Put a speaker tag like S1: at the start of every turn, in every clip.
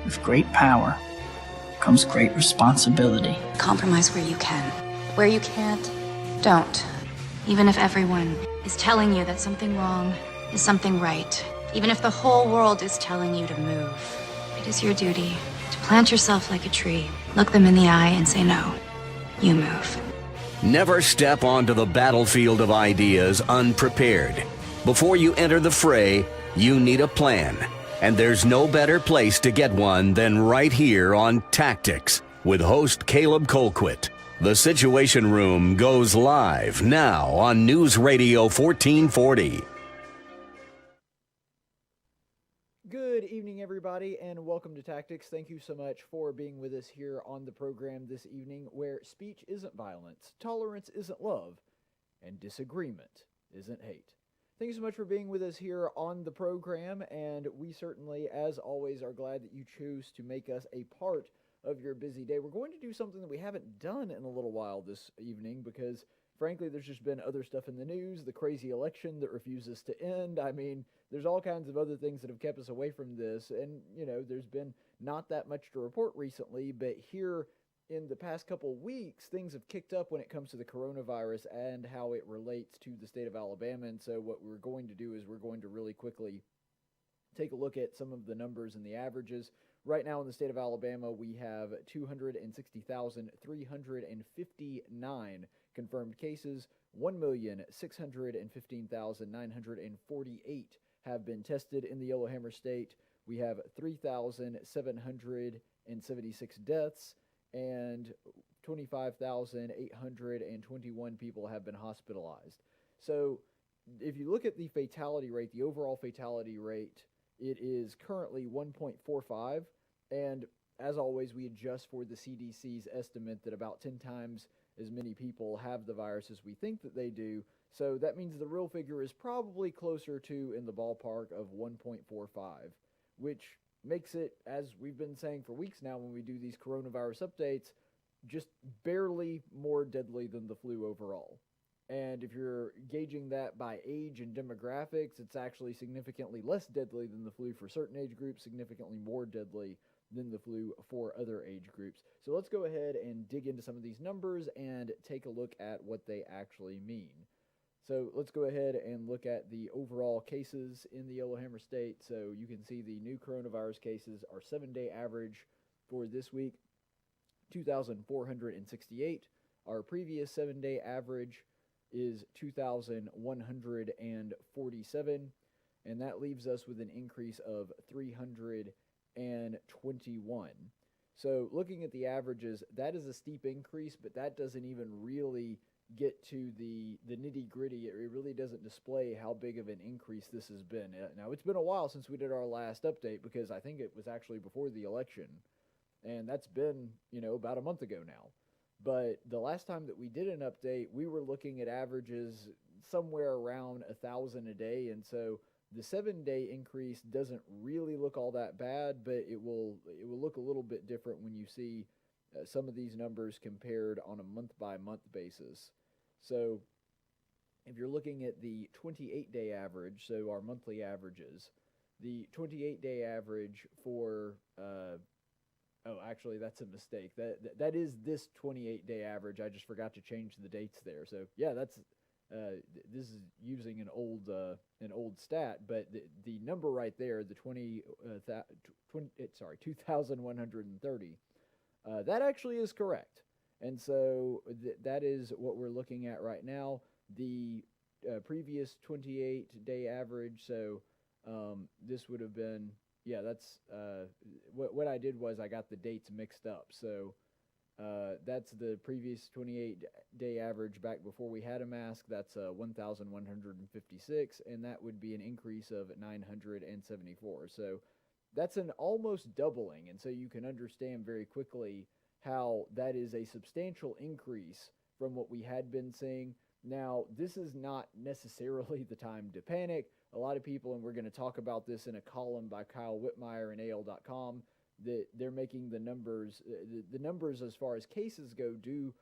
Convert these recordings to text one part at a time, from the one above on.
S1: With great power comes great responsibility.
S2: Compromise where you can. Where you can't, don't. Even if everyone is telling you that something wrong is something right. Even if the whole world is telling you to move. It is your duty to plant yourself like a tree, look them in the eye and say no. You move.
S3: Never step onto the battlefield of ideas unprepared. Before you enter the fray, you need a plan. And there's no better place to get one than right here on Tactics with host Caleb Colquitt. The Situation Room goes live now on News Radio 1440.
S4: Good evening, everybody, and welcome to Tactics. Thank you so much for being with us here on the program this evening, where speech isn't violence, tolerance isn't love, and disagreement isn't hate. Thank you so much for being with us here on the program, and we certainly, as always, are glad that you choose to make us a part of your busy day. We're going to do something that we haven't done in a little while this evening because, frankly, there's just been other stuff in the news, the crazy election that refuses to end. I mean, there's all kinds of other things that have kept us away from this, and, you know, there's been not that much to report recently, but here in the past couple weeks, things have kicked up when it comes to the coronavirus and how it relates to the state of Alabama. And so what we're going to do is we're going to really quickly take a look at some of the numbers and the averages. Right now in the state of Alabama, we have 260,359 confirmed cases. 1,615,948 have been tested in the Yellowhammer State. We have 3,776 deaths, and 25,821 people have been hospitalized. So if you look at the fatality rate, the overall fatality rate, it is currently 1.45, and as always, we adjust for the CDC's estimate that about 10 times as many people have the virus as we think that they do. So that means the real figure is probably closer to in the ballpark of 1.45, which makes it, as we've been saying for weeks now when we do these coronavirus updates, just barely more deadly than the flu overall. And if you're gauging that by age and demographics, it's actually significantly less deadly than the flu for certain age groups, significantly more deadly than the flu for other age groups. So let's go ahead and dig into some of these numbers and take a look at what they actually mean. So let's go ahead and look at the overall cases in the Yellowhammer State. So you can see the new coronavirus cases, our 7-day average for this week, 2,468. Our previous 7-day average is 2,147, and that leaves us with an increase of 321. So looking at the averages, that is a steep increase, but that doesn't even really get to the nitty-gritty. It really doesn't display how big of an increase this has been. Now, it's been a while since we did our last update because I think it was actually before the election, and that's been, about a month ago now. But the last time that we did an update, we were looking at averages somewhere around 1,000 a day, and so the 7-day increase doesn't really look all that bad, but it will look a little bit different when you see some of these numbers compared on a month-by-month basis. So if you're looking at the 28-day average, so our monthly averages, the 28-day average for actually, that's a mistake. That is this 28-day average. I just forgot to change the dates there. So yeah, that's this is using an old stat, but the number right there, the 2,130, that actually is correct. And so that is what we're looking at right now. The previous 28-day average. So this would have been. Yeah, that's what I did was I got the dates mixed up. So that's the previous 28-day average back before we had a mask. That's 1,156, and that would be an increase of 974. So that's an almost doubling, and so you can understand very quickly how that is a substantial increase from what we had been seeing. Now, this is not necessarily the time to panic. A lot of people, and we're going to talk about this in a column by Kyle Whitmire in AL.com, that they're making the numbers as far as cases go do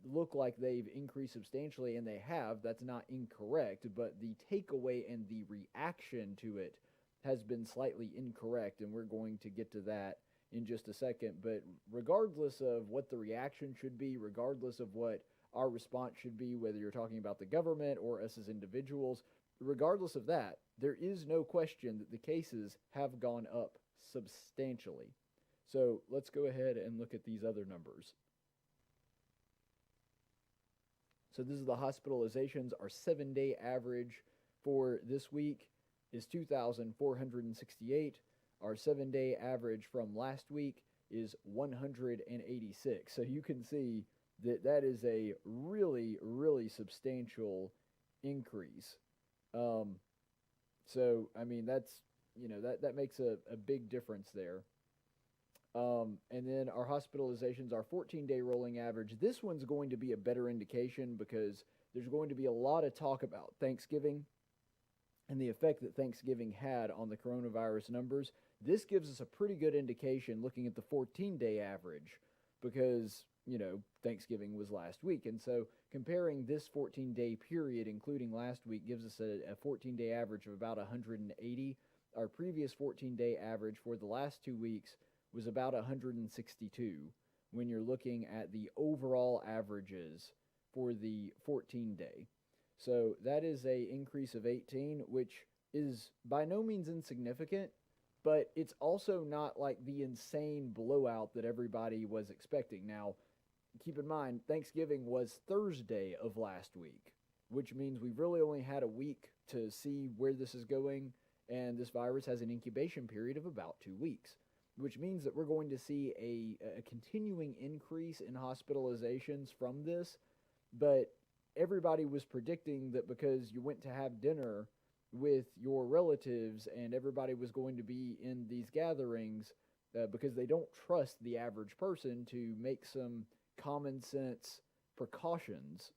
S4: look like they've increased substantially, and they have. That's not incorrect, but the takeaway and the reaction to it has been slightly incorrect, and we're going to get to that in just a second. But regardless of what the reaction should be, regardless of what our response should be, whether you're talking about the government or us as individuals, regardless of that, there is no question that the cases have gone up substantially. So let's go ahead and look at these other numbers. So this is the hospitalizations. Our 7-day average for this week is 2,468. Our 7-day average from last week is 186. So you can see that that is a really, really substantial increase. So, I mean, that's, that makes a big difference there. And then our hospitalizations, our 14-day rolling average, this one's going to be a better indication because there's going to be a lot of talk about Thanksgiving and the effect that Thanksgiving had on the coronavirus numbers. This gives us a pretty good indication looking at the 14-day average because, Thanksgiving was last week. And so comparing this 14-day period, including last week, gives us a 14-day average of about 180. Our previous 14-day average for the last 2 weeks was about 162 when you're looking at the overall averages for the 14-day. So that is an increase of 18, which is by no means insignificant, but it's also not like the insane blowout that everybody was expecting. Now, keep in mind, Thanksgiving was Thursday of last week, which means we've really only had a week to see where this is going, and this virus has an incubation period of about 2 weeks, which means that we're going to see a continuing increase in hospitalizations from this. But everybody was predicting that because you went to have dinner with your relatives and everybody was going to be in these gatherings because they don't trust the average person to make some common sense precautions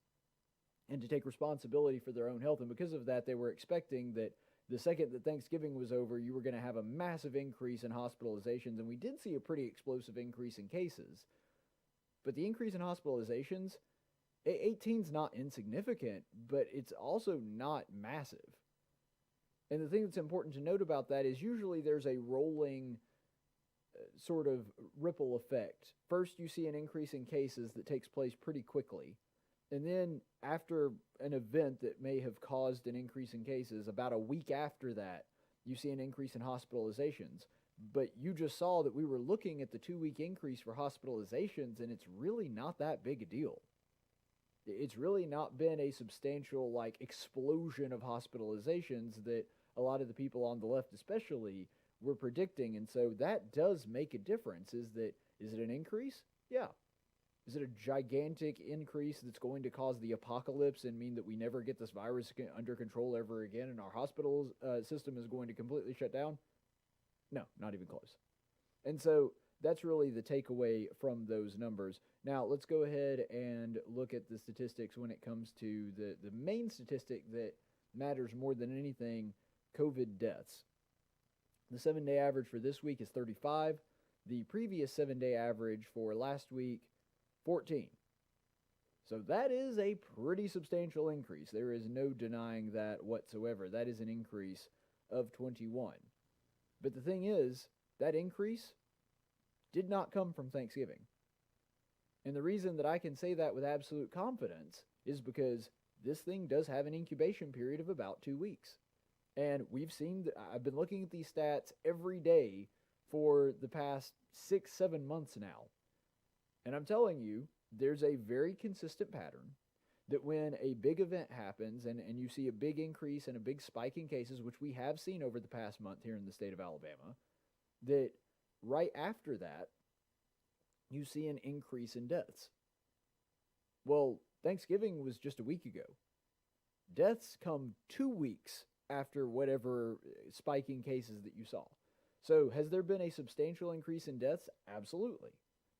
S4: and to take responsibility for their own health. And because of that, they were expecting that the second that Thanksgiving was over, you were going to have a massive increase in hospitalizations. And we did see a pretty explosive increase in cases. But the increase in hospitalizations, 18's not insignificant, but it's also not massive. And the thing that's important to note about that is usually there's a rolling sort of ripple effect. First, you see an increase in cases that takes place pretty quickly. And then after an event that may have caused an increase in cases, about a week after that, you see an increase in hospitalizations. But you just saw that we were looking at the 2-week increase for hospitalizations, and it's really not that big a deal. It's really not been a substantial, explosion of hospitalizations that a lot of the people on the left especially were predicting. And so that does make a difference. Is it an increase? Yeah. Is it a gigantic increase that's going to cause the apocalypse and mean that we never get this virus under control ever again and our hospital system is going to completely shut down? No, not even close. And so that's really the takeaway from those numbers. Now, let's go ahead and look at the statistics when it comes to the main statistic that matters more than anything, COVID deaths. The 7-day average for this week is 35. The previous 7-day average for last week, 14. So that is a pretty substantial increase. There is no denying that whatsoever. That is an increase of 21. But the thing is, that increase did not come from Thanksgiving. And the reason that I can say that with absolute confidence is because this thing does have an incubation period of about 2 weeks. And I've been looking at these stats every day for the past 6-7 months now. And I'm telling you, there's a very consistent pattern that when a big event happens and you see a big increase and a big spike in cases, which we have seen over the past month here in the state of Alabama, that right after that, you see an increase in deaths. Well, Thanksgiving was just a week ago. Deaths come 2 weeks after whatever spike in cases that you saw. So has there been a substantial increase in deaths? Absolutely.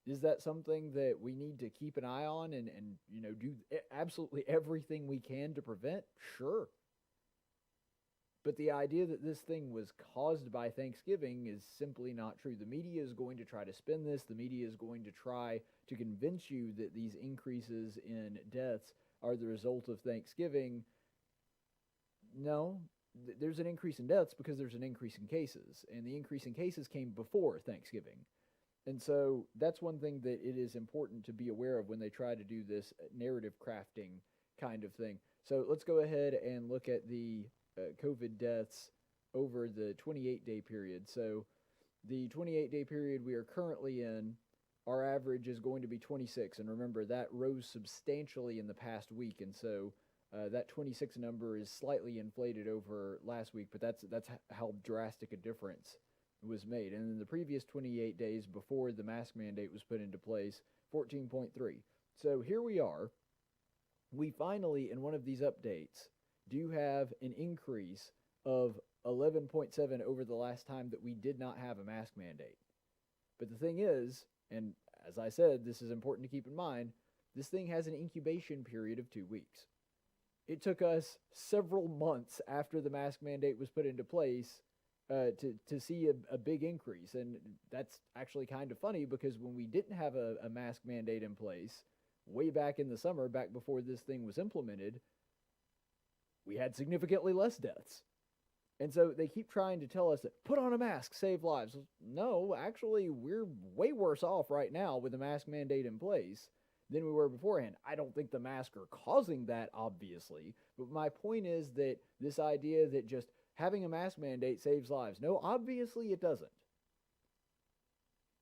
S4: Is that something that we need to keep an eye on and do absolutely everything we can to prevent? Sure. But the idea that this thing was caused by Thanksgiving is simply not true. The media is going to try to spin this. The media is going to try to convince you that these increases in deaths are the result of Thanksgiving. No, there's an increase in deaths because there's an increase in cases, and the increase in cases came before Thanksgiving. And so that's one thing that it is important to be aware of when they try to do this narrative crafting kind of thing. So let's go ahead and look at the COVID deaths over the 28-day period. So the 28-day period we are currently in, our average is going to be 26. And remember, that rose substantially in the past week. And so that 26 number is slightly inflated over last week, but that's how drastic a difference was made. And in the previous 28 days before the mask mandate was put into place, 14.3. So here we are. We finally, in one of these updates, do have an increase of 11.7 over the last time that we did not have a mask mandate. But the thing is, and as I said, this is important to keep in mind, this thing has an incubation period of 2 weeks. It took us several months after the mask mandate was put into place to see a big increase. And that's actually kind of funny because when we didn't have a mask mandate in place, way back in the summer, back before this thing was implemented, we had significantly less deaths. And so they keep trying to tell us that put on a mask, save lives. No, actually, we're way worse off right now with the mask mandate in place than we were beforehand. I don't think the masks are causing that, obviously. But my point is that this idea that just having a mask mandate saves lives. No, obviously it doesn't.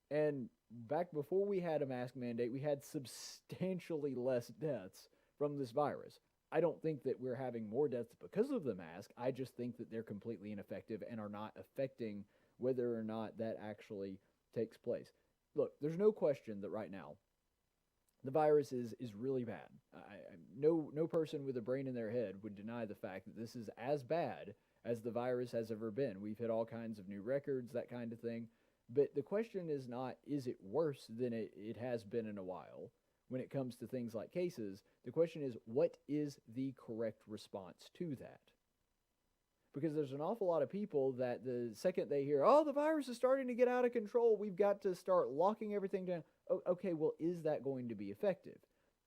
S4: And back before we had a mask mandate, we had substantially less deaths from this virus. I don't think that we're having more deaths because of the mask. I just think that they're completely ineffective and are not affecting whether or not that actually takes place. Look, there's no question that right now the virus is really bad. No person with a brain in their head would deny the fact that this is as bad as the virus has ever been. We've hit all kinds of new records, that kind of thing. But the question is not, is it worse than it has been in a while when it comes to things like cases? The question is, what is the correct response to that? Because there's an awful lot of people that the second they hear, oh, the virus is starting to get out of control, we've got to start locking everything down. Oh, okay, well, is that going to be effective?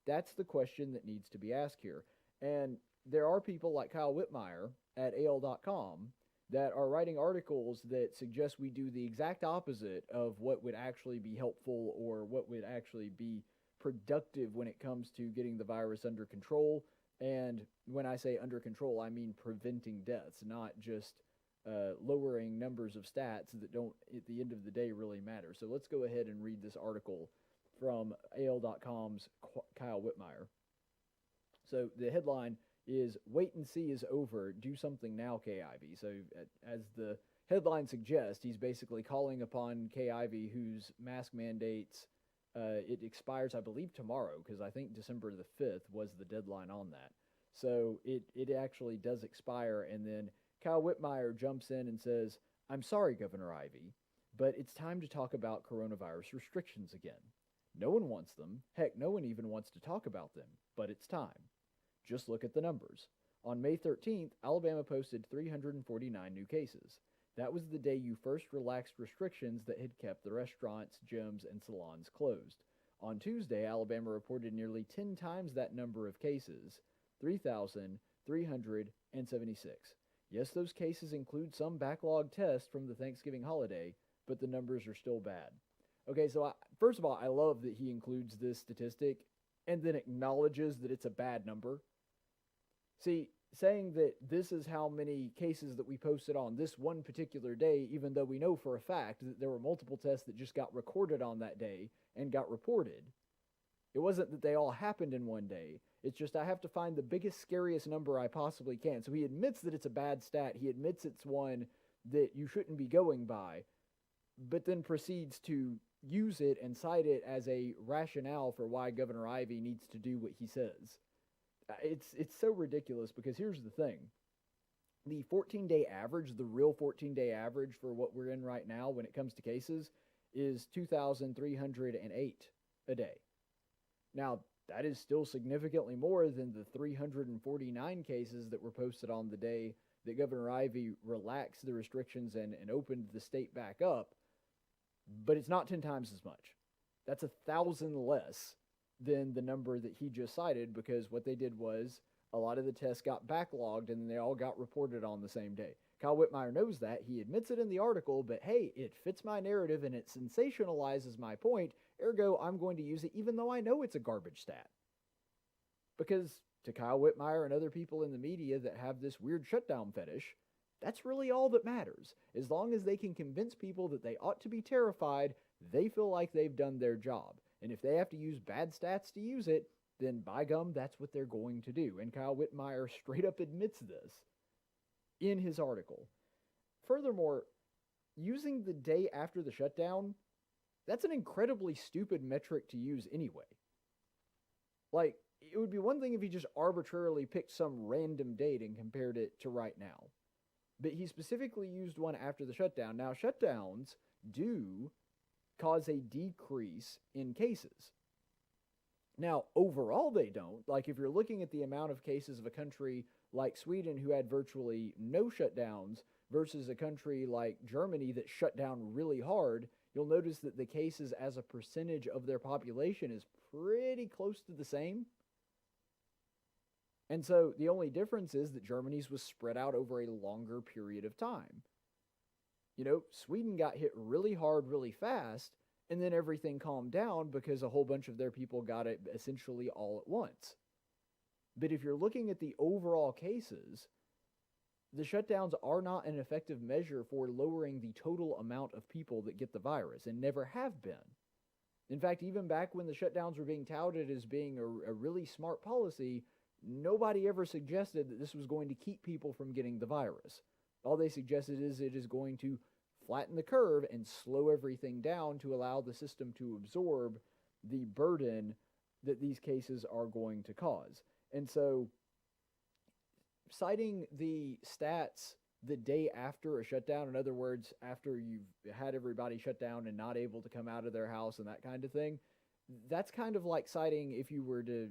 S4: That's the question that needs to be asked here. And there are people like Kyle Whitmire at AL.com that are writing articles that suggest we do the exact opposite of what would actually be helpful or what would actually be productive when it comes to getting the virus under control. And when I say under control, I mean preventing deaths, not just lowering numbers of stats that don't, at the end of the day, really matter. So let's go ahead and read this article from AL.com's Kyle Whitmire. So the headline is, wait and see is over, do something now, K. Ivey. So as the headline suggests, he's basically calling upon K. Ivey, whose mask mandates, it expires, I believe, tomorrow, because I think December the 5th was the deadline on that. So it actually does expire, and then Kyle Whitmire jumps in and says, I'm sorry, Governor Ivey, but it's time to talk about coronavirus restrictions again. No one wants them. Heck, no one even wants to talk about them, but it's time. Just look at the numbers. On May 13th, Alabama posted 349 new cases. That was the day you first relaxed restrictions that had kept the restaurants, gyms, and salons closed. On Tuesday, Alabama reported nearly 10 times that number of cases, 3,376. Yes, those cases include some backlog tests from the Thanksgiving holiday, but the numbers are still bad. Okay, so first of all, I love that he includes this statistic and then acknowledges that it's a bad number. See, saying that this is how many cases that we posted on this one particular day, even though we know for a fact that there were multiple tests that just got recorded on that day and got reported. It wasn't that they all happened in one day. It's just I have to find the biggest, scariest number I possibly can. So he admits that it's a bad stat. He admits it's one that you shouldn't be going by, but then proceeds to use it and cite it as a rationale for why Governor Ivey needs to do what he says. It's so ridiculous because here's the thing. The 14-day average, the real 14-day average for what we're in right now when it comes to cases is 2,308 a day. Now, that is still significantly more than the 349 cases that were posted on the day that Governor Ivey relaxed the restrictions and opened the state back up, but it's not 10 times as much. That's 1,000 less than the number that he just cited, because what they did was a lot of the tests got backlogged and they all got reported on the same day. Kyle Whitmire knows that. He admits it in the article, but hey, it fits my narrative and it sensationalizes my point. Ergo, I'm going to use it even though I know it's a garbage stat. Because to Kyle Whitmire and other people in the media that have this weird shutdown fetish, that's really all that matters. As long as they can convince people that they ought to be terrified, they feel like they've done their job. And if they have to use bad stats to use it, then by gum, that's what they're going to do. And Kyle Whitmire straight up admits this in his article. Furthermore, using the day after the shutdown, that's an incredibly stupid metric to use anyway. Like, it would be one thing if he just arbitrarily picked some random date and compared it to right now. But he specifically used one after the shutdown. Now, shutdowns do cause a decrease in cases. Now, overall, they don't. Like, if you're looking at the amount of cases of a country like Sweden, who had virtually no shutdowns, versus a country like Germany that shut down really hard, you'll notice that the cases as a percentage of their population is pretty close to the same. And so the only difference is that Germany's was spread out over a longer period of time. You know, Sweden got hit really hard, really fast, and then everything calmed down because a whole bunch of their people got it essentially all at once. But if you're looking at the overall cases, the shutdowns are not an effective measure for lowering the total amount of people that get the virus, and never have been. In fact, even back when the shutdowns were being touted as being a really smart policy, nobody ever suggested that this was going to keep people from getting the virus. All they suggested is it is going to flatten the curve and slow everything down to allow the system to absorb the burden that these cases are going to cause. And so, citing the stats the day after a shutdown, in other words, after you've had everybody shut down and not able to come out of their house and that kind of thing, that's kind of like citing, if you were to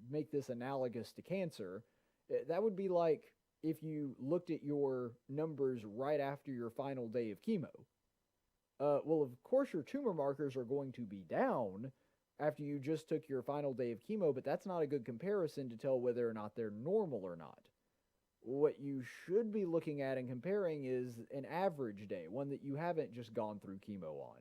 S4: make this analogous to cancer, that would be like if you looked at your numbers right after your final day of chemo. Well, of course, your tumor markers are going to be down after you just took your final day of chemo, but that's not a good comparison to tell whether or not they're normal or not. What you should be looking at and comparing is an average day, one that you haven't just gone through chemo on.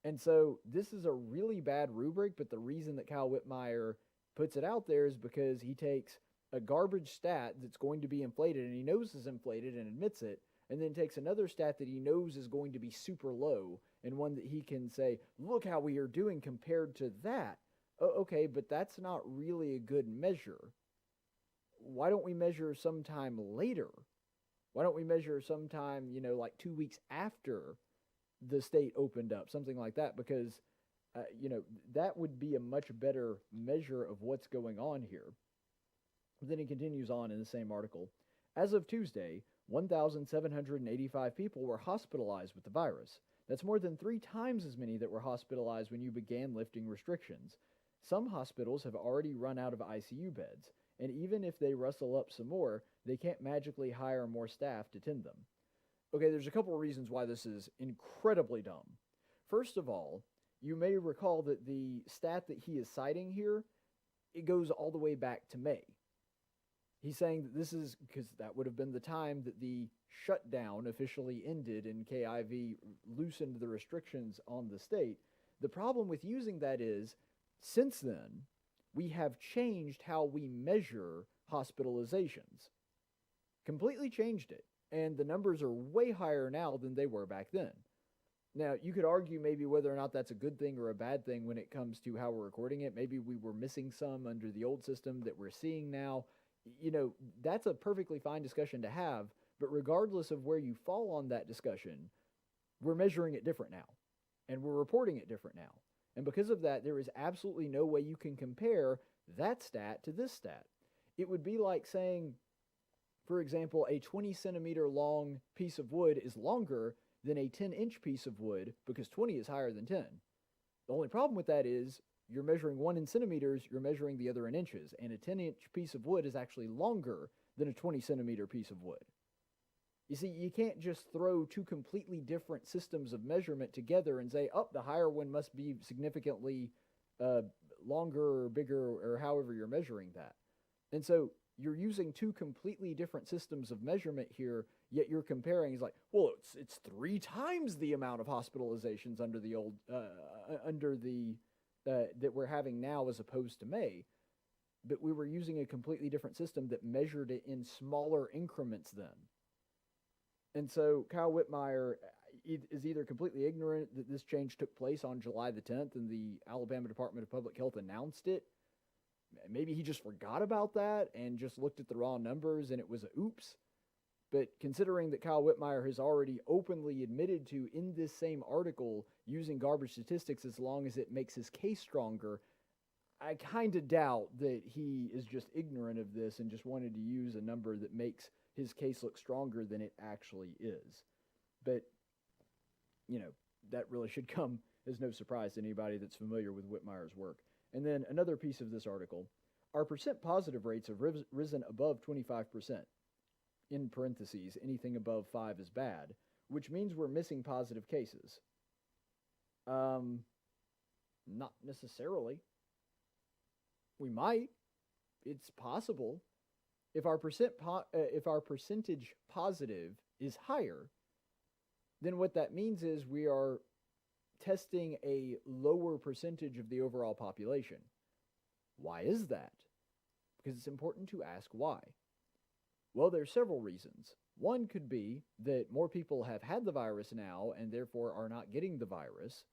S4: And so this is a really bad rubric, but the reason that Kyle Whitmire puts it out there is because he takes a garbage stat that's going to be inflated, and he knows is inflated and admits it, and then takes another stat that he knows is going to be super low, and one that he can say, look how we are doing compared to that. Okay, but that's not really a good measure. Why don't we measure sometime later? Why don't we measure sometime, like 2 weeks after the state opened up, something like that? Because, that would be a much better measure of what's going on here. Then he continues on in the same article. As of Tuesday, 1,785 people were hospitalized with the virus. That's more than 3 times as many that were hospitalized when you began lifting restrictions. Some hospitals have already run out of ICU beds, and even if they rustle up some more, they can't magically hire more staff to tend them. Okay, there's a couple of reasons why this is incredibly dumb. First of all, you may recall that the stat that he is citing here, it goes all the way back to May. He's saying that this is because that would have been the time that the shutdown officially ended and KIV loosened the restrictions on the state. The problem with using that is, since then, we have changed how we measure hospitalizations. Completely changed it. And the numbers are way higher now than they were back then. Now, you could argue maybe whether or not that's a good thing or a bad thing when it comes to how we're recording it. Maybe we were missing some under the old system that we're seeing now. That's a perfectly fine discussion to have, but regardless of where you fall on that discussion, we're measuring it different now, and we're reporting it different now. And because of that, there is absolutely no way you can compare that stat to this stat. It would be like saying, for example, a 20 centimeter long piece of wood is longer than a 10-inch piece of wood because 20 is higher than 10. The only problem with that is you're measuring one in centimeters, you're measuring the other in inches, and a 10-inch piece of wood is actually longer than a 20 centimeter piece of wood. You see, you can't just throw two completely different systems of measurement together and say, the higher one must be significantly longer or bigger or however you're measuring that. And so you're using two completely different systems of measurement here, yet you're comparing. It's like, well, it's 3 times the amount of hospitalizations under the old that we're having now as opposed to May. But we were using a completely different system that measured it in smaller increments then. And so Kyle Whitmire is either completely ignorant that this change took place on July the 10th and the Alabama Department of Public Health announced it. Maybe he just forgot about that and just looked at the raw numbers and it was a oops. But considering that Kyle Whitmire has already openly admitted to, in this same article, using garbage statistics as long as it makes his case stronger, I kind of doubt that he is just ignorant of this and just wanted to use a number that makes his case look stronger than it actually is. But, that really should come as no surprise to anybody that's familiar with Whitmire's work. And then another piece of this article, our percent positive rates have risen above 25%. In parentheses, anything above 5 is bad, which means we're missing positive cases. Not necessarily. We might. It's possible. If our percentage positive is higher, then what that means is we are testing a lower percentage of the overall population. Why is that? Because it's important to ask why. Well, there's several reasons. One could be that more people have had the virus now and therefore are not getting the virus.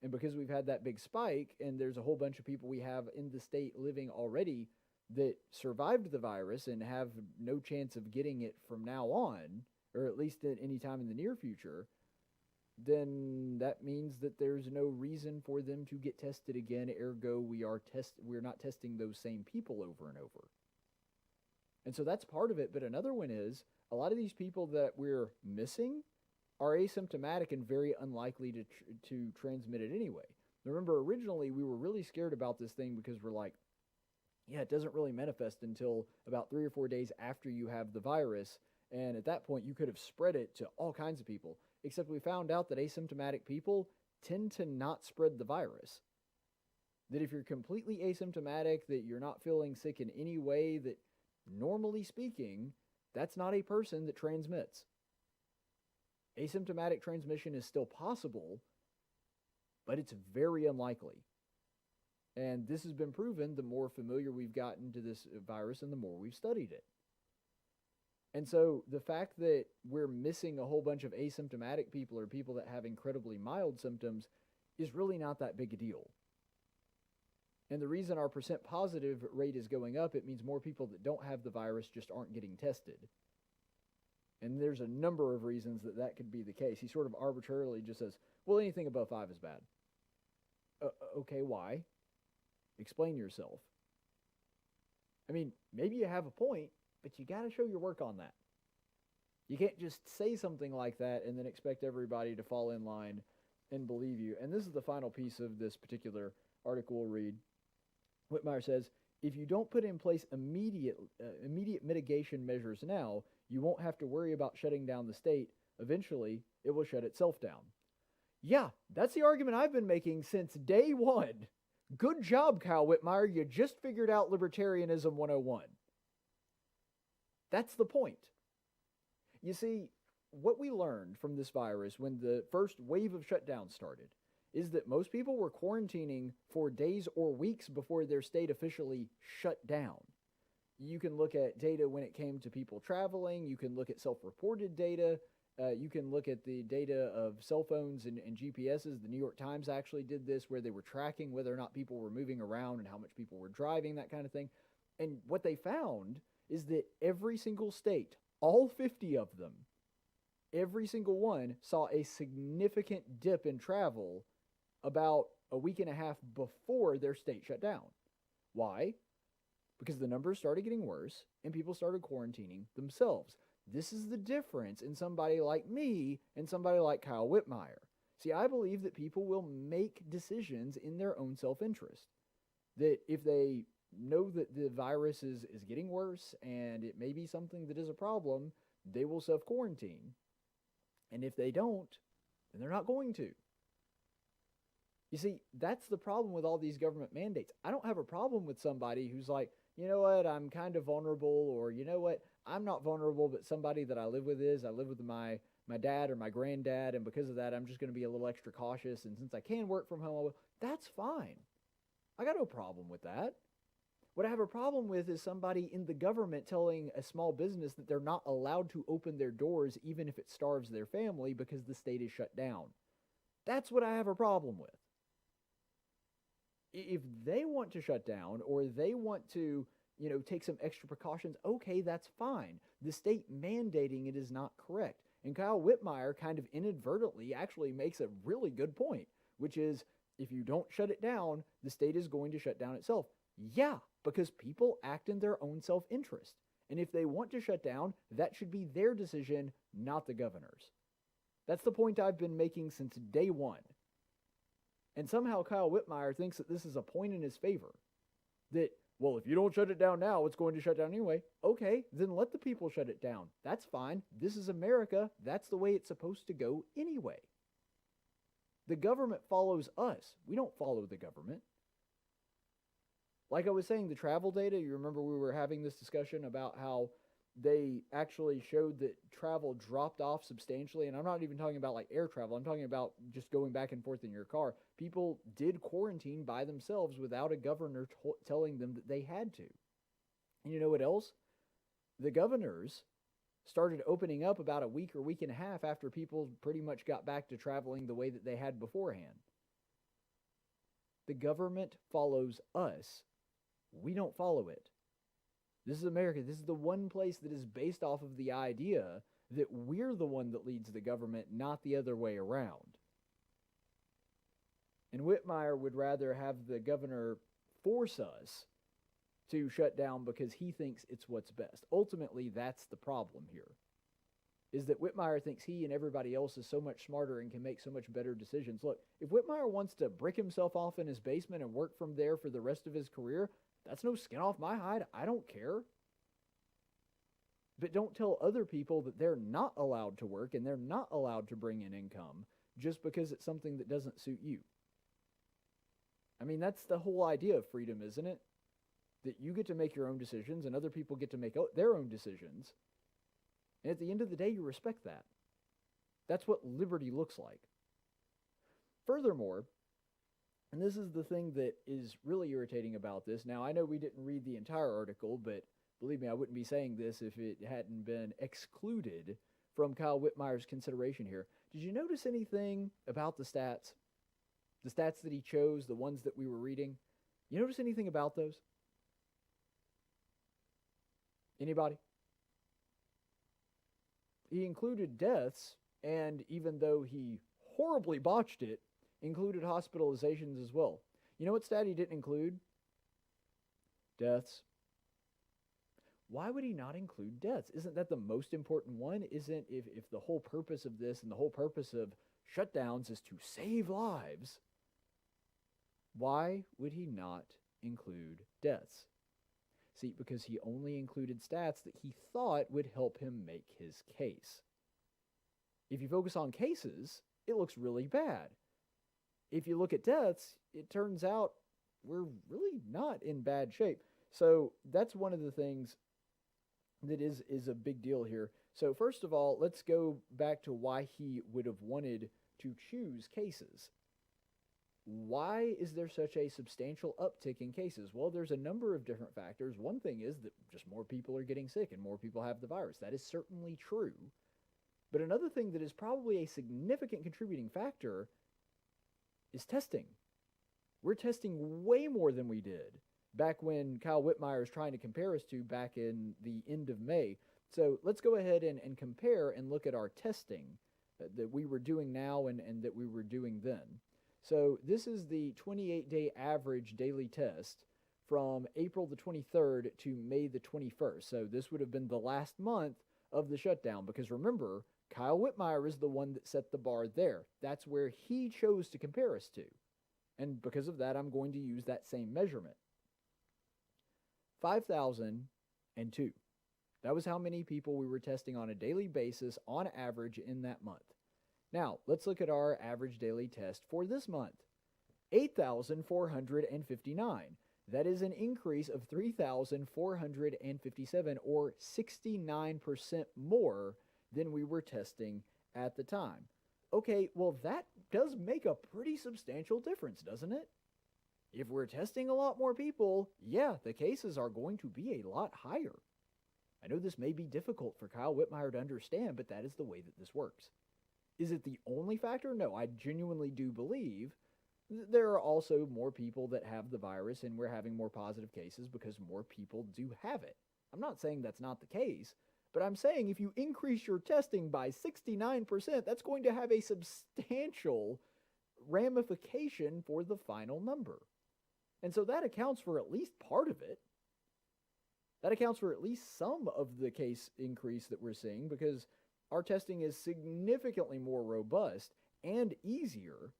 S4: And because we've had that big spike and there's a whole bunch of people we have in the state living already that survived the virus and have no chance of getting it from now on, or at least at any time in the near future, then that means that there's no reason for them to get tested again. Ergo, we're not testing those same people over and over. And so that's part of it. But another one is a lot of these people that we're missing are asymptomatic and very unlikely to transmit it anyway. Remember, originally we were really scared about this thing because we're like, yeah, it doesn't really manifest until about 3 or 4 days after you have the virus. And at that point, you could have spread it to all kinds of people. Except we found out that asymptomatic people tend to not spread the virus. That if you're completely asymptomatic, that you're not feeling sick in any way, that normally speaking, that's not a person that transmits. Asymptomatic transmission is still possible, but it's very unlikely. And this has been proven the more familiar we've gotten to this virus and the more we've studied it. And so the fact that we're missing a whole bunch of asymptomatic people or people that have incredibly mild symptoms is really not that big a deal. And the reason our percent positive rate is going up, it means more people that don't have the virus just aren't getting tested. And there's a number of reasons that that could be the case. He sort of arbitrarily just says, well, anything above 5 is bad. Okay, why? Explain yourself. I mean, maybe you have a point, but you got to show your work on that. You can't just say something like that and then expect everybody to fall in line and believe you. And this is the final piece of this particular article we'll read. Whitmire says, if you don't put in place immediate mitigation measures now, you won't have to worry about shutting down the state. Eventually, it will shut itself down. Yeah, that's the argument I've been making since day one. Good job, Kyle Whitmire. You just figured out Libertarianism 101. That's the point. You see, what we learned from this virus when the first wave of shutdowns started is that most people were quarantining for days or weeks before their state officially shut down. You can look at data when it came to people traveling. You can look at self-reported data. You can look at the data of cell phones and GPSs. The New York Times actually did this where they were tracking whether or not people were moving around and how much people were driving, that kind of thing. And what they found is that every single state, all 50 of them, every single one saw a significant dip in travel about a week and a half before their state shut down. Why? Because the numbers started getting worse and people started quarantining themselves. This is the difference in somebody like me and somebody like Kyle Whitmire. See, I believe that people will make decisions in their own self-interest. That if they know that the virus is getting worse and it may be something that is a problem, they will self-quarantine. And if they don't, then they're not going to. You see, that's the problem with all these government mandates. I don't have a problem with somebody who's like, you know what, I'm kind of vulnerable, or you know what, I'm not vulnerable, but somebody that I live with is. I live with my dad or my granddad, and because of that, I'm just going to be a little extra cautious. And since I can work from home, I will. That's fine. I got no problem with that. What I have a problem with is somebody in the government telling a small business that they're not allowed to open their doors even if it starves their family because the state is shut down. That's what I have a problem with. If they want to shut down or they want to, take some extra precautions, okay, that's fine. The state mandating it is not correct. And Kyle Whitmire kind of inadvertently actually makes a really good point, which is if you don't shut it down, the state is going to shut down itself. Yeah, because people act in their own self-interest. And if they want to shut down, that should be their decision, not the governor's. That's the point I've been making since day one. And somehow Kyle Whitmire thinks that this is a point in his favor. That, well, if you don't shut it down now, it's going to shut down anyway. Okay, then let the people shut it down. That's fine. This is America. That's the way it's supposed to go anyway. The government follows us. We don't follow the government. Like I was saying, the travel data, you remember we were having this discussion about how they actually showed that travel dropped off substantially. And I'm not even talking about like air travel. I'm talking about just going back and forth in your car. People did quarantine by themselves without a governor telling them that they had to. And you know what else? The governors started opening up about a week or week and a half after people pretty much got back to traveling the way that they had beforehand. The government follows us. We don't follow it. This is America. This is the one place that is based off of the idea that we're the one that leads the government, not the other way around. And Whitmire would rather have the governor force us to shut down because he thinks it's what's best. Ultimately, that's the problem here, is that Whitmire thinks he and everybody else is so much smarter and can make so much better decisions. Look, if Whitmire wants to brick himself off in his basement and work from there for the rest of his career, that's no skin off my hide. I don't care. But don't tell other people that they're not allowed to work and they're not allowed to bring in income just because it's something that doesn't suit you. I mean, that's the whole idea of freedom, isn't it? That you get to make your own decisions and other people get to make their own decisions. And at the end of the day, you respect that. That's what liberty looks like. Furthermore, and this is the thing that is really irritating about this. Now, I know we didn't read the entire article, but believe me, I wouldn't be saying this if it hadn't been excluded from Kyle Whitmire's consideration here. Did you notice anything about the stats? The stats that he chose, the ones that we were reading? You notice anything about those? Anybody? He included deaths, and even though he horribly botched it, included hospitalizations as well. You know what stat he didn't include? Deaths. Why would he not include deaths? Isn't that the most important one? Isn't if the whole purpose of this and the whole purpose of shutdowns is to save lives, why would he not include deaths? See, because he only included stats that he thought would help him make his case. If you focus on cases, it looks really bad. If you look at deaths, it turns out we're really not in bad shape. So that's one of the things that is a big deal here. So first of all, let's go back to why he would have wanted to choose cases. Why is there such a substantial uptick in cases? Well, there's a number of different factors. One thing is that just more people are getting sick and more people have the virus. That is certainly true. But another thing that is probably a significant contributing factor is testing. We're testing way more than we did back when Kyle Whitmire is trying to compare us to back in the end of May. So let's go ahead and compare and look at our testing that we were doing now and that we were doing then. So this is the 28-day average daily test from April the 23rd to May the 21st. So this would have been the last month of the shutdown, because remember, Kyle Whitmire is the one that set the bar there. That's where he chose to compare us to. And because of that, I'm going to use that same measurement. 5,002. That was how many people we were testing on a daily basis on average in that month. Now, let's look at our average daily test for this month. 8,459. That is an increase of 3,457, or 69% more than we were testing at the time. Okay, well, that does make a pretty substantial difference, doesn't it? If we're testing a lot more people, yeah, the cases are going to be a lot higher. I know this may be difficult for Kyle Whitmire to understand, but that is the way that this works. Is it the only factor? No, I genuinely do believe there are also more people that have the virus, and we're having more positive cases because more people do have it. I'm not saying that's not the case, but I'm saying if you increase your testing by 69%, that's going to have a substantial ramification for the final number. And so that accounts for at least part of it. That accounts for at least some of the case increase that we're seeing, because our testing is significantly more robust and easier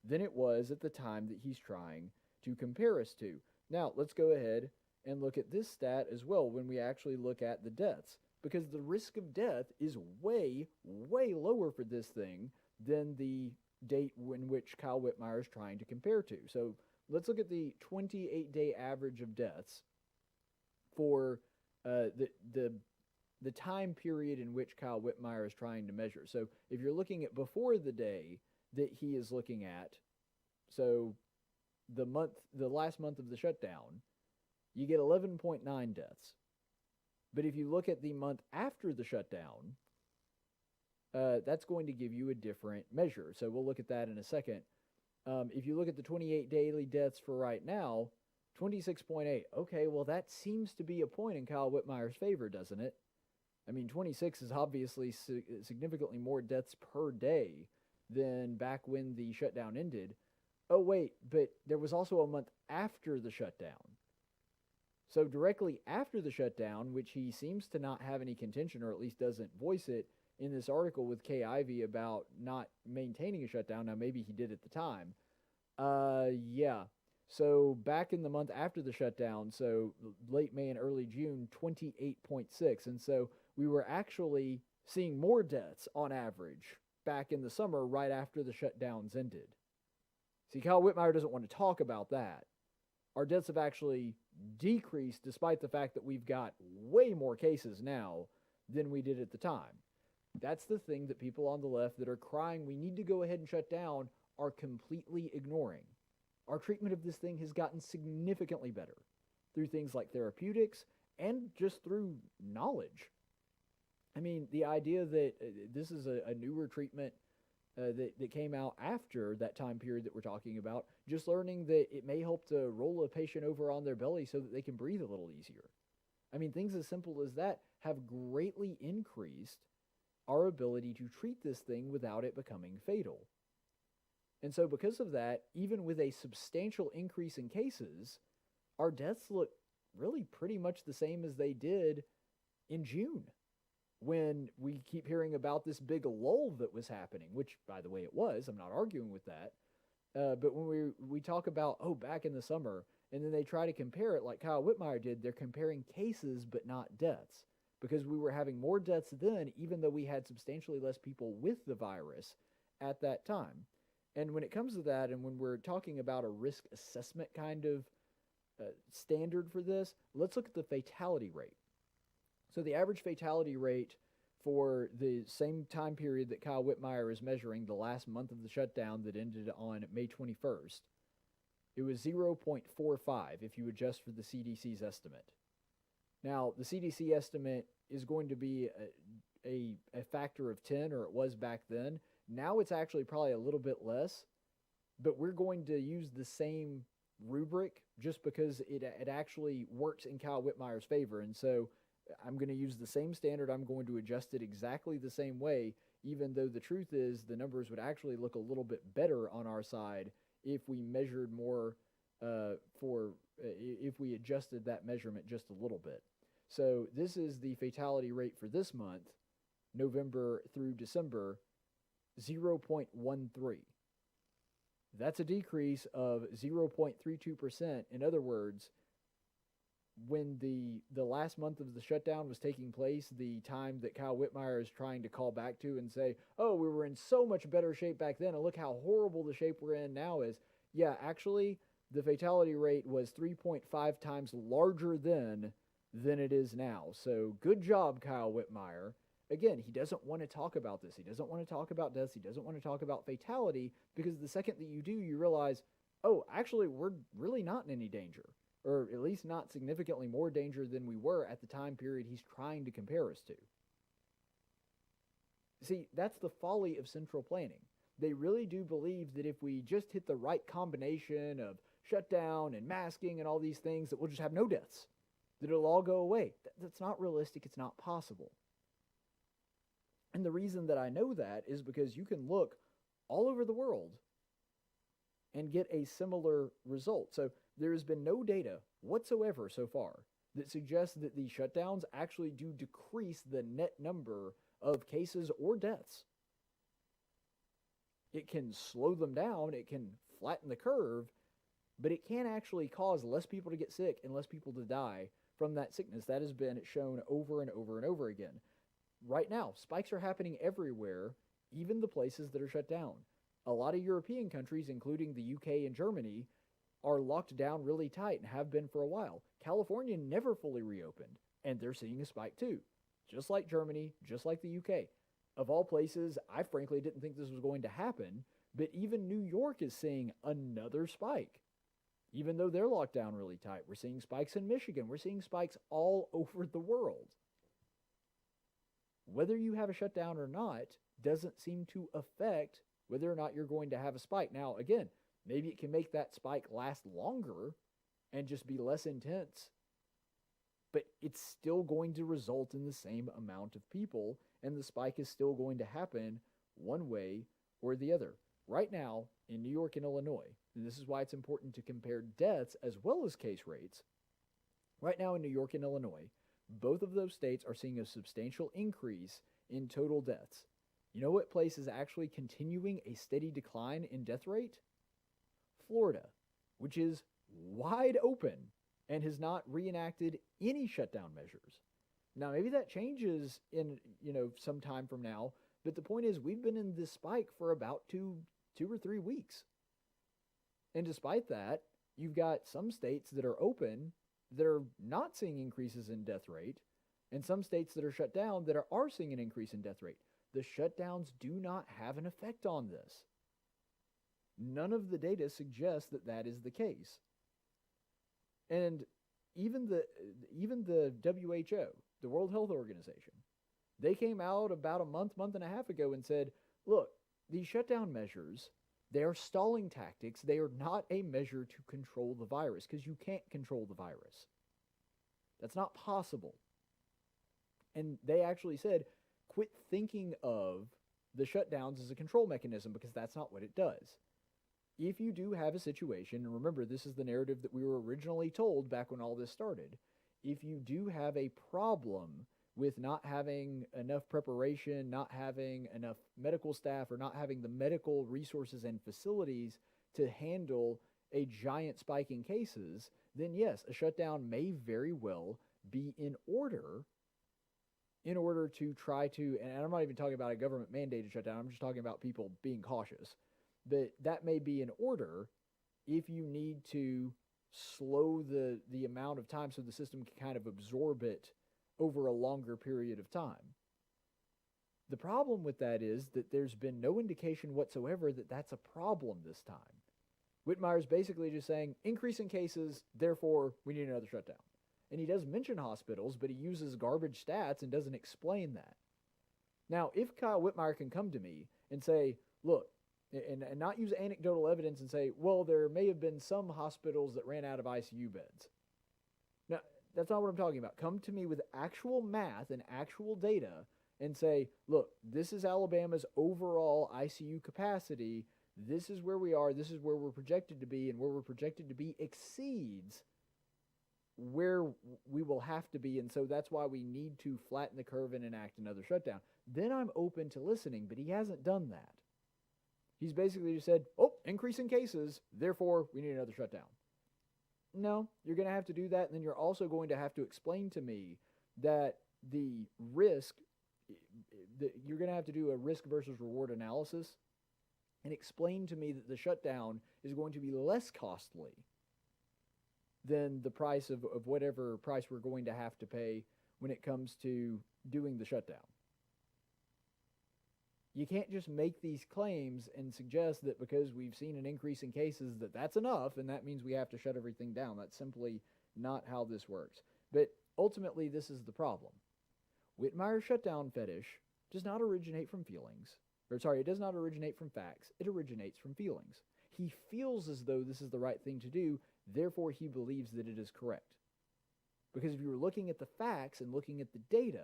S4: than it was at the time that he's trying to compare us to. Now, let's go ahead and look at this stat as well when we actually look at the deaths, because the risk of death is way, way lower for this thing than the date in which Kyle Whitmire is trying to compare to. So let's look at the 28-day average of deaths for the time period in which Kyle Whitmire is trying to measure. So if you're looking at before the day that he is looking at, so the last month of the shutdown, you get 11.9 deaths. But if you look at the month after the shutdown, that's going to give you a different measure. So we'll look at that in a second. If you look at the 28 daily deaths for right now, 26.8. Okay, well, that seems to be a point in Kyle Whitmire's favor, doesn't it? I mean, 26 is obviously significantly more deaths per day than back when the shutdown ended. Oh, wait, but there was also a month after the shutdown. So directly after the shutdown, which he seems to not have any contention, or at least doesn't voice it in this article with Kay Ivey about not maintaining a shutdown. Now, maybe he did at the time. Yeah. So back in the month after the shutdown, so late May and early June, 28.6. And so we were actually seeing more deaths on average back in the summer right after the shutdowns ended. See, Kyle Whitmire doesn't want to talk about that. Our deaths have actually decreased despite the fact that we've got way more cases now than we did at the time. That's the thing that people on the left that are crying we need to go ahead and shut down are completely ignoring. Our treatment of this thing has gotten significantly better through things like therapeutics and just through knowledge. I mean, the idea that this is a newer treatment that came out after that time period that we're talking about, just learning that it may help to roll a patient over on their belly so that they can breathe a little easier. I mean, things as simple as that have greatly increased our ability to treat this thing without it becoming fatal. And so because of that, even with a substantial increase in cases, our deaths look really pretty much the same as they did in June, when we keep hearing about this big lull that was happening, which, by the way, it was. I'm not arguing with that. But when we talk about, back in the summer, and then they try to compare it like Kyle Whitmire did, they're comparing cases but not deaths, because we were having more deaths then, even though we had substantially less people with the virus at that time. And when it comes to that, and when we're talking about a risk assessment kind of standard for this, let's look at the fatality rate. So the average fatality rate for the same time period that Kyle Whitmire is measuring, the last month of the shutdown that ended on May 21st, it was 0.45 if you adjust for the CDC's estimate. Now, the CDC estimate is going to be a factor of 10, or it was back then. Now it's actually probably a little bit less, but we're going to use the same rubric just because it actually works in Kyle Whitmire's favor. And so I'm going to use the same standard. I'm going to adjust it exactly the same way, even though the truth is the numbers would actually look a little bit better on our side if we measured more if we adjusted that measurement just a little bit. So this is the fatality rate for this month, November through December, 0.13. That's a decrease of 0.32%. In other words, when the last month of the shutdown was taking place, the time that Kyle Whitmire is trying to call back to and say, we were in so much better shape back then, and look how horrible the shape we're in now is. Yeah, actually, the fatality rate was 3.5 times larger than it is now. So good job, Kyle Whitmire. Again, he doesn't want to talk about this. He doesn't want to talk about deaths. He doesn't want to talk about fatality, because the second that you do, you realize, oh, actually, we're really not in any danger, or at least not significantly more danger than we were at the time period he's trying to compare us to. See, that's the folly of central planning. They really do believe that if we just hit the right combination of shutdown and masking and all these things, that we'll just have no deaths, that it'll all go away. That's not realistic. It's not possible. And the reason that I know that is because you can look all over the world and get a similar result. So there has been no data whatsoever so far that suggests that the shutdowns actually do decrease the net number of cases or deaths. It can slow them down, it can flatten the curve, but it can actually cause less people to get sick and less people to die from that sickness. That has been shown over and over and over again. Right now, spikes are happening everywhere, even the places that are shut down. A lot of European countries, including the UK and Germany, are locked down really tight and have been for a while. California never fully reopened, and they're seeing a spike too. Just like Germany, just like the UK. Of all places, I frankly didn't think this was going to happen, but even New York is seeing another spike. Even though they're locked down really tight, we're seeing spikes in Michigan. We're seeing spikes all over the world. Whether you have a shutdown or not doesn't seem to affect whether or not you're going to have a spike. Now, again, maybe it can make that spike last longer and just be less intense, but it's still going to result in the same amount of people, and the spike is still going to happen one way or the other. Right now, in New York and Illinois, and this is why it's important to compare deaths as well as case rates, right now in New York and Illinois, both of those states are seeing a substantial increase in total deaths. You know what place is actually continuing a steady decline in death rate? Florida, which is wide open and has not reenacted any shutdown measures. Now, maybe that changes in, some time from now, but the point is we've been in this spike for about two or 3 weeks. And despite that, you've got some states that are open that are not seeing increases in death rate, and some states that are shut down that are seeing an increase in death rate. The shutdowns do not have an effect on this. None of the data suggests that that is the case. And even the WHO, the World Health Organization, they came out about a month and a half ago and said, look, these shutdown measures, they are stalling tactics. They are not a measure to control the virus, because you can't control the virus. That's not possible. And they actually said, quit thinking of the shutdowns as a control mechanism, because that's not what it does. If you do have a situation, and remember, this is the narrative that we were originally told back when all this started, if you do have a problem with not having enough preparation, not having enough medical staff, or not having the medical resources and facilities to handle a giant spike in cases, then yes, a shutdown may very well be in order to try to, and I'm not even talking about a government mandated shutdown, I'm just talking about people being cautious, but that may be in order if you need to slow the amount of time so the system can kind of absorb it over a longer period of time. The problem with that is that there's been no indication whatsoever that that's a problem this time. Whitmire's basically just saying, increase in cases, therefore we need another shutdown. And he does mention hospitals, but he uses garbage stats and doesn't explain that. Now, if Kyle Whitmire can come to me and say, look, and not use anecdotal evidence and say, well, there may have been some hospitals that ran out of ICU beds. Now, that's not what I'm talking about. Come to me with actual math and actual data and say, look, this is Alabama's overall ICU capacity. This is where we are. This is where we're projected to be, and where we're projected to be exceeds where we will have to be, and so that's why we need to flatten the curve and enact another shutdown. Then I'm open to listening, but he hasn't done that. He's basically just said, oh, increase in cases, therefore we need another shutdown. No, you're going to have to do that, and then you're also going to have to explain to me that the risk, you're going to have to do a risk versus reward analysis and explain to me that the shutdown is going to be less costly than the price of whatever price we're going to have to pay when it comes to doing the shutdown. You can't just make these claims and suggest that because we've seen an increase in cases that that's enough and that means we have to shut everything down. That's simply not how this works. But ultimately, this is the problem. Whitmire's shutdown fetish does not originate from feelings. It does not originate from facts. It originates from feelings. He feels as though this is the right thing to do, therefore he believes that it is correct. Because if you were looking at the facts and looking at the data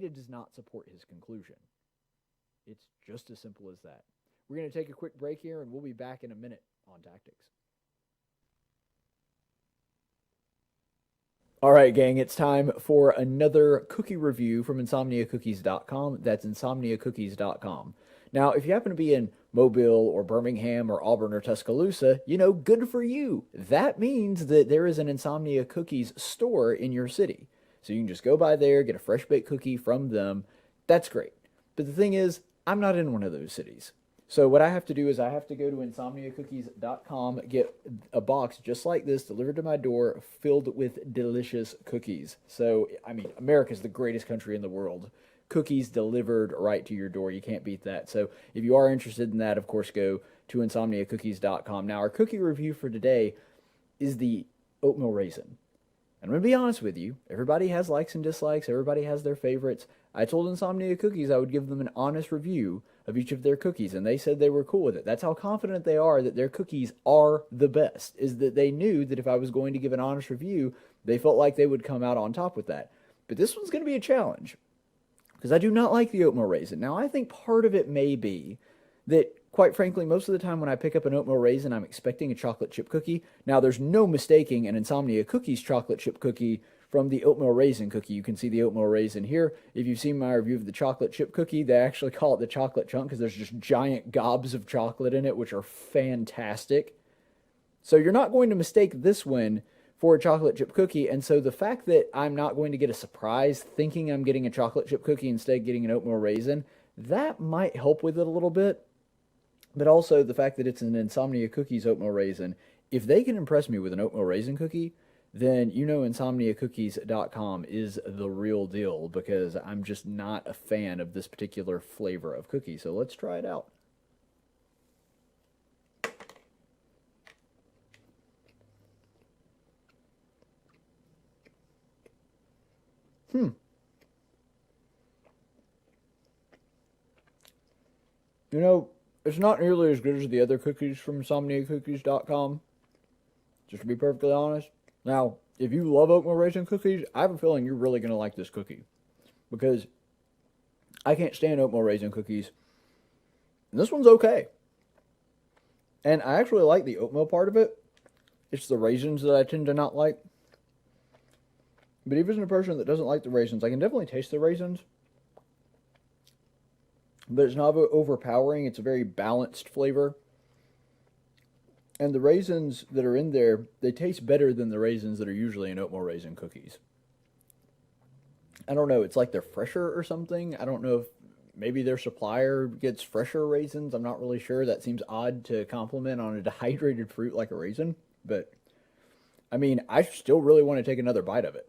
S4: does not support his conclusion. It's just as simple as that. We're going to take a quick break here, and we'll be back in a minute on tactics. All right, gang, it's time for another cookie review from InsomniaCookies.com. That's InsomniaCookies.com. Now, if you happen to be in Mobile or Birmingham or Auburn or Tuscaloosa, good for you. That means that there is an Insomnia Cookies store in your city. So you can just go by there, get a fresh baked cookie from them. That's great. But the thing is, I'm not in one of those cities. So what I have to do is I have to go to InsomniaCookies.com, get a box just like this delivered to my door filled with delicious cookies. So, America's the greatest country in the world. Cookies delivered right to your door. You can't beat that. So if you are interested in that, of course, go to InsomniaCookies.com. Now, our cookie review for today is the oatmeal raisin. And I'm going to be honest with you. Everybody has likes and dislikes. Everybody has their favorites. I told Insomnia Cookies I would give them an honest review of each of their cookies, and they said they were cool with it. That's how confident they are that their cookies are the best, is that they knew that if I was going to give an honest review, they felt like they would come out on top with that. But this one's going to be a challenge, because I do not like the oatmeal raisin. Now, I think part of it may be that, quite frankly, most of the time when I pick up an oatmeal raisin, I'm expecting a chocolate chip cookie. Now, there's no mistaking an Insomnia Cookies chocolate chip cookie from the oatmeal raisin cookie. You can see the oatmeal raisin here. If you've seen my review of the chocolate chip cookie, they actually call it the chocolate chunk because there's just giant gobs of chocolate in it, which are fantastic. So you're not going to mistake this one for a chocolate chip cookie, and so the fact that I'm not going to get a surprise thinking I'm getting a chocolate chip cookie instead of getting an oatmeal raisin, that might help with it a little bit. But also the fact that it's an Insomnia Cookies oatmeal raisin, if they can impress me with an oatmeal raisin cookie, then InsomniaCookies.com is the real deal, because I'm just not a fan of this particular flavor of cookie. So let's try it out. It's not nearly as good as the other cookies from InsomniaCookies.com, just to be perfectly honest. Now, if you love oatmeal raisin cookies, I have a feeling you're really going to like this cookie, because I can't stand oatmeal raisin cookies, and this one's okay. And I actually like the oatmeal part of it. It's the raisins that I tend to not like. But even as a person that doesn't like the raisins, I can definitely taste the raisins. But it's not overpowering. It's a very balanced flavor. And the raisins that are in there, they taste better than the raisins that are usually in oatmeal raisin cookies. I don't know. It's like they're fresher or something. I don't know if maybe their supplier gets fresher raisins. I'm not really sure. That seems odd to compliment on a dehydrated fruit like a raisin. But, I still really want to take another bite of it.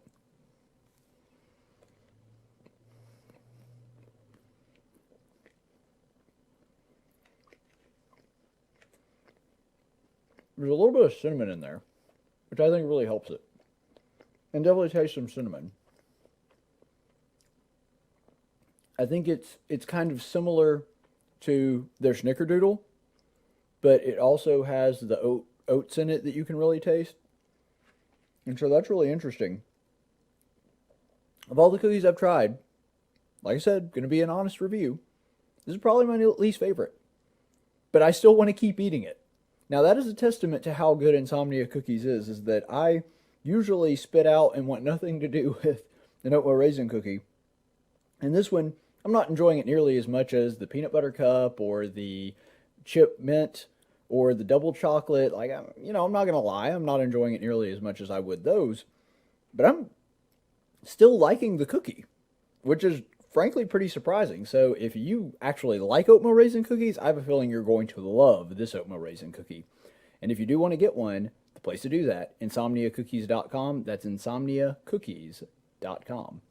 S4: There's a little bit of cinnamon in there, which I think really helps it. And definitely taste some cinnamon. I think it's kind of similar to their Snickerdoodle, but it also has the oats in it that you can really taste. And so that's really interesting. Of all the cookies I've tried, like I said, going to be an honest review, this is probably my least favorite. But I still want to keep eating it. Now, that is a testament to how good Insomnia Cookies is that I usually spit out and want nothing to do with an oatmeal raisin cookie. And this one, I'm not enjoying it nearly as much as the peanut butter cup or the chip mint or the double chocolate. I'm not going to lie, I'm not enjoying it nearly as much as I would those. But I'm still liking the cookie, which is frankly pretty surprising. So if you actually like oatmeal raisin cookies, I have a feeling you're going to love this oatmeal raisin cookie. And if you do want to get one, The place to do that, insomniacookies.com. That's insomniacookies.com.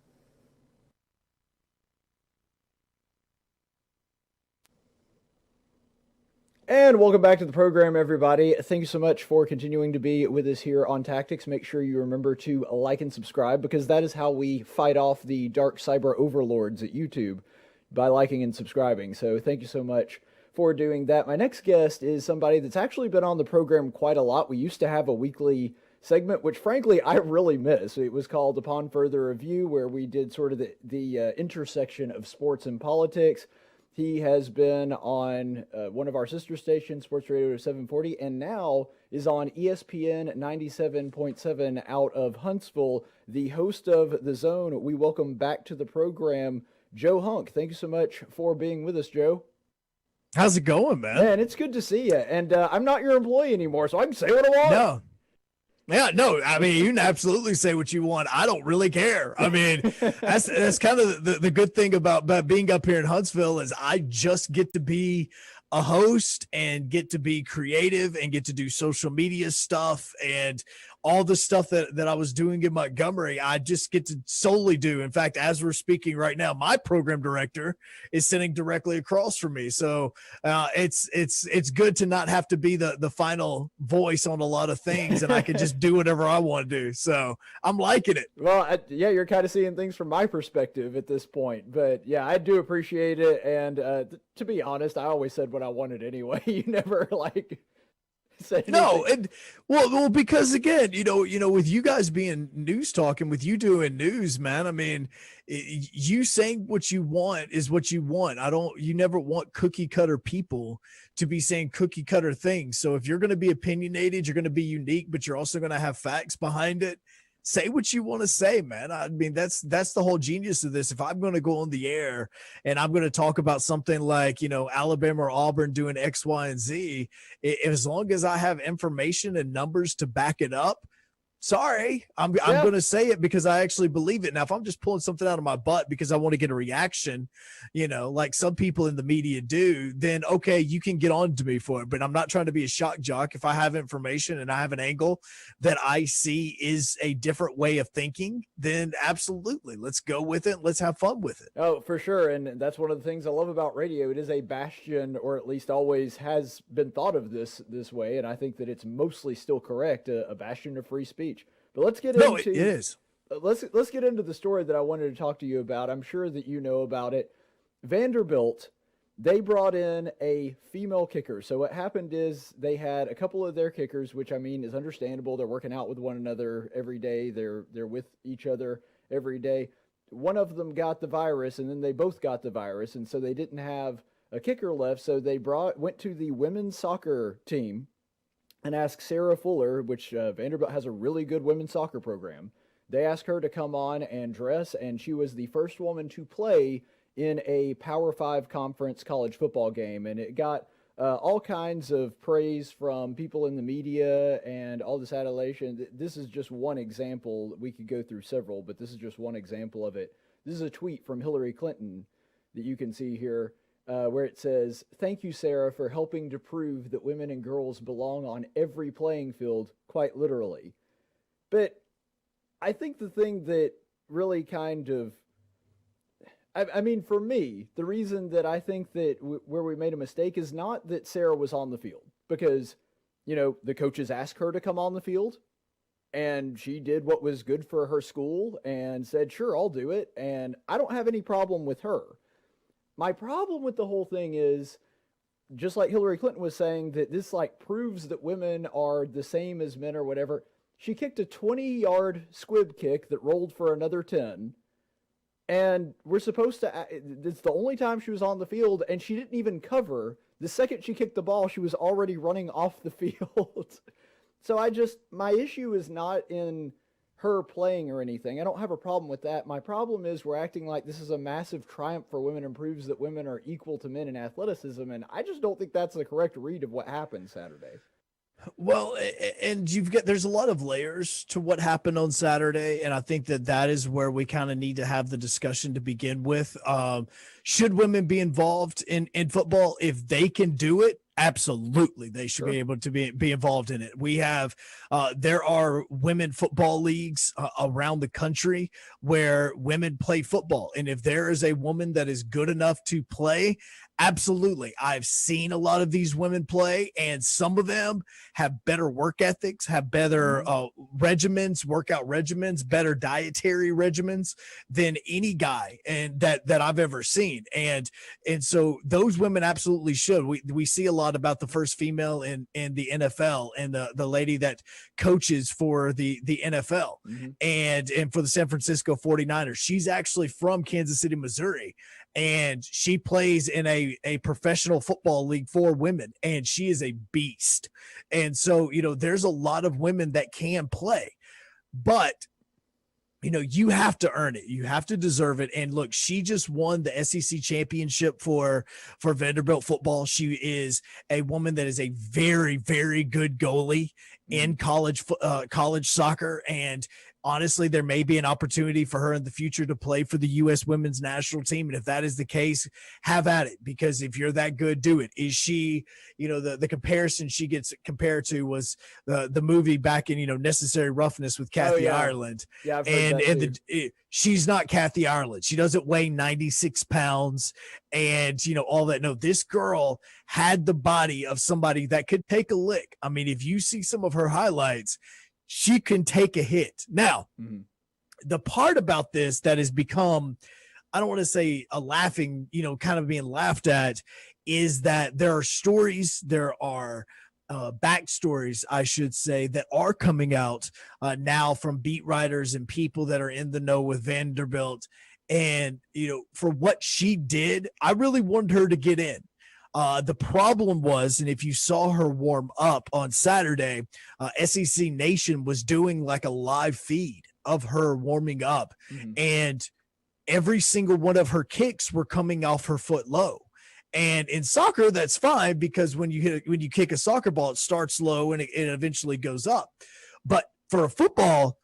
S4: And welcome back to the program, everybody. Thank you so much for continuing to be with us here on Tactics. Make sure you remember to like and subscribe, because that is how we fight off the dark cyber overlords at YouTube, by liking and subscribing. So thank you so much for doing that. My next guest is somebody that's actually been on the program quite a lot. We used to have a weekly segment, which frankly I really miss. It was called Upon Further Review, where we did sort of the intersection of sports and politics. He has been on one of our sister stations, Sports Radio 740, and now is on ESPN 97.7 out of Huntsville, the host of The Zone. We welcome back to the program Joe Hunk. Thank you so much for being with us, Joe.
S5: How's it going, man?
S4: Man, it's good to see you. And I'm not your employee anymore, so I can say what I want.
S5: No. Yeah, no, I mean, you can absolutely say what you want. I don't really care. I mean, that's kind of the good thing about being up here in Huntsville is I just get to be a host and get to be creative and get to do social media stuff and all the stuff that I was doing in Montgomery, I just get to solely do. In fact, as we're speaking right now, my program director is sitting directly across from me. So it's good to not have to be the final voice on a lot of things, and I can just do whatever I want to do. So I'm liking it.
S4: Well, yeah, you're kind of seeing things from my perspective at this point, but yeah, I do appreciate it. And to be honest, I always said what I wanted anyway. You never said
S5: no, and well, because again, you know, with you guys being news talking, with you doing news, man, I mean, you saying what you want is what you want. You never want cookie cutter people to be saying cookie cutter things. So if you're going to be opinionated, you're going to be unique, but you're also going to have facts behind it. Say what you want to say, man. I mean, that's the whole genius of this. If I'm going to go on the air and I'm going to talk about something like, you know, Alabama or Auburn doing X, Y, and Z, as long as I have information and numbers to back it up, sorry, I'm going to say it because I actually believe it. Now, if I'm just pulling something out of my butt because I want to get a reaction, you know, like some people in the media do, then okay, you can get on to me for it. But I'm not trying to be a shock jock. If I have information and I have an angle that I see is a different way of thinking, then absolutely, let's go with it. Let's have fun with it.
S4: Oh, for sure. And that's one of the things I love about radio. It is a bastion, or at least always has been thought of this way. And I think that it's mostly still correct, a bastion of free speech. But let's get into
S5: it is.
S4: Let's get into the story that I wanted to talk to you about. I'm sure that you know about it. Vanderbilt, they brought in a female kicker. So what happened is they had a couple of their kickers, which I mean is understandable. They're working out with one another every day. They're with each other every day. One of them got the virus, and then they both got the virus, and so they didn't have a kicker left. So they went to the women's soccer team and asked Sarah Fuller, which Vanderbilt has a really good women's soccer program. They asked her to come on and dress, and she was the first woman to play in a Power 5 conference college football game. And it got all kinds of praise from people in the media and all this adulation. This is just one example. We could go through several, but this is just one example of it. This is a tweet from Hillary Clinton that you can see here. Where it says, "Thank you, Sarah, for helping to prove that women and girls belong on every playing field, quite literally." But I think the thing that really kind of, I mean, for me, the reason that I think that where we made a mistake is not that Sarah was on the field, because, you know, the coaches asked her to come on the field, and she did what was good for her school and said, sure, I'll do it, and I don't have any problem with her. My problem with the whole thing is, just like Hillary Clinton was saying, that this proves that women are the same as men or whatever. She kicked a 20-yard squib kick that rolled for another 10. And we're supposed to, it's the only time she was on the field, and she didn't even cover. The second she kicked the ball, she was already running off the field. So my issue is not in her playing or anything. I don't have a problem with that. My problem is we're acting like this is a massive triumph for women and proves that women are equal to men in athleticism, and I just don't think that's the correct read of what happened Saturday.
S5: Well, and there's a lot of layers to what happened on Saturday, and I think that is where we kind of need to have the discussion to begin with. Should women be involved in football? If they can do it, Absolutely, they should be able to be involved in it. We have there are women football leagues around the country where women play football, and if there is a woman that is good enough to play, absolutely. I've seen a lot of these women play, and some of them have better work ethics, have better regimens, workout regimens, better dietary regimens than any guy and that I've ever seen. And so those women absolutely should. We see a lot about the first female in the NFL and the lady that coaches for the NFL and for the San Francisco 49ers. She's actually from Kansas City, Missouri. And she plays in a professional football league for women, and she is a beast. And so, there's a lot of women that can play, but you have to earn it. You have to deserve it. And look, she just won the SEC championship for Vanderbilt football. She is a woman that is a very, very good goalie in college soccer. And honestly, there may be an opportunity for her in the future to play for the U.S. women's national team. And if that is the case, have at it, because if you're that good, do it. Is she, the comparison she gets compared to was the movie back in, Necessary Roughness with Kathy Ireland. Yeah. She's not Kathy Ireland. She doesn't weigh 96 pounds and, all that. No, this girl had the body of somebody that could take a lick. I mean, if you see some of her highlights, she can take a hit. Now, the part about this that has become, I don't want to say a laughing, kind of being laughed at, is that there are stories, there are backstories, I should say, that are coming out now from beat writers and people that are in the know with Vanderbilt. And, for what she did, I really wanted her to get in. The problem was, and if you saw her warm up on Saturday, SEC Nation was doing like a live feed of her warming up, and every single one of her kicks were coming off her foot low. And in soccer, that's fine, because when you kick a soccer ball, it starts low and it eventually goes up. But for a football,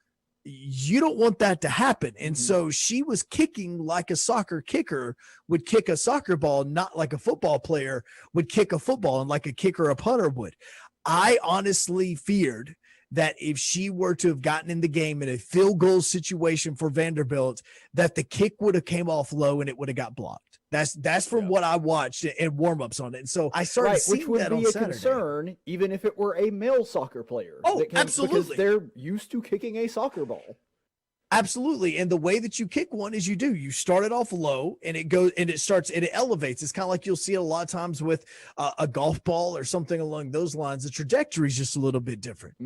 S5: you don't want that to happen. And so she was kicking like a soccer kicker would kick a soccer ball, not like a football player would kick a football and like a kicker or a punter would. I honestly feared that if she were to have gotten in the game in a field goal situation for Vanderbilt, that the kick would have came off low and it would have got blocked. That's from what I watched in warm-ups on it. And so I started seeing that on Saturday. Which would be a concern
S4: even if it were a male soccer player.
S5: Oh, absolutely.
S4: Because they're used to kicking a soccer ball.
S5: Absolutely. And the way that you kick one is you start it off low and it goes and it elevates. It's kind of like you'll see it a lot of times with a golf ball or something along those lines. The trajectory is just a little bit different.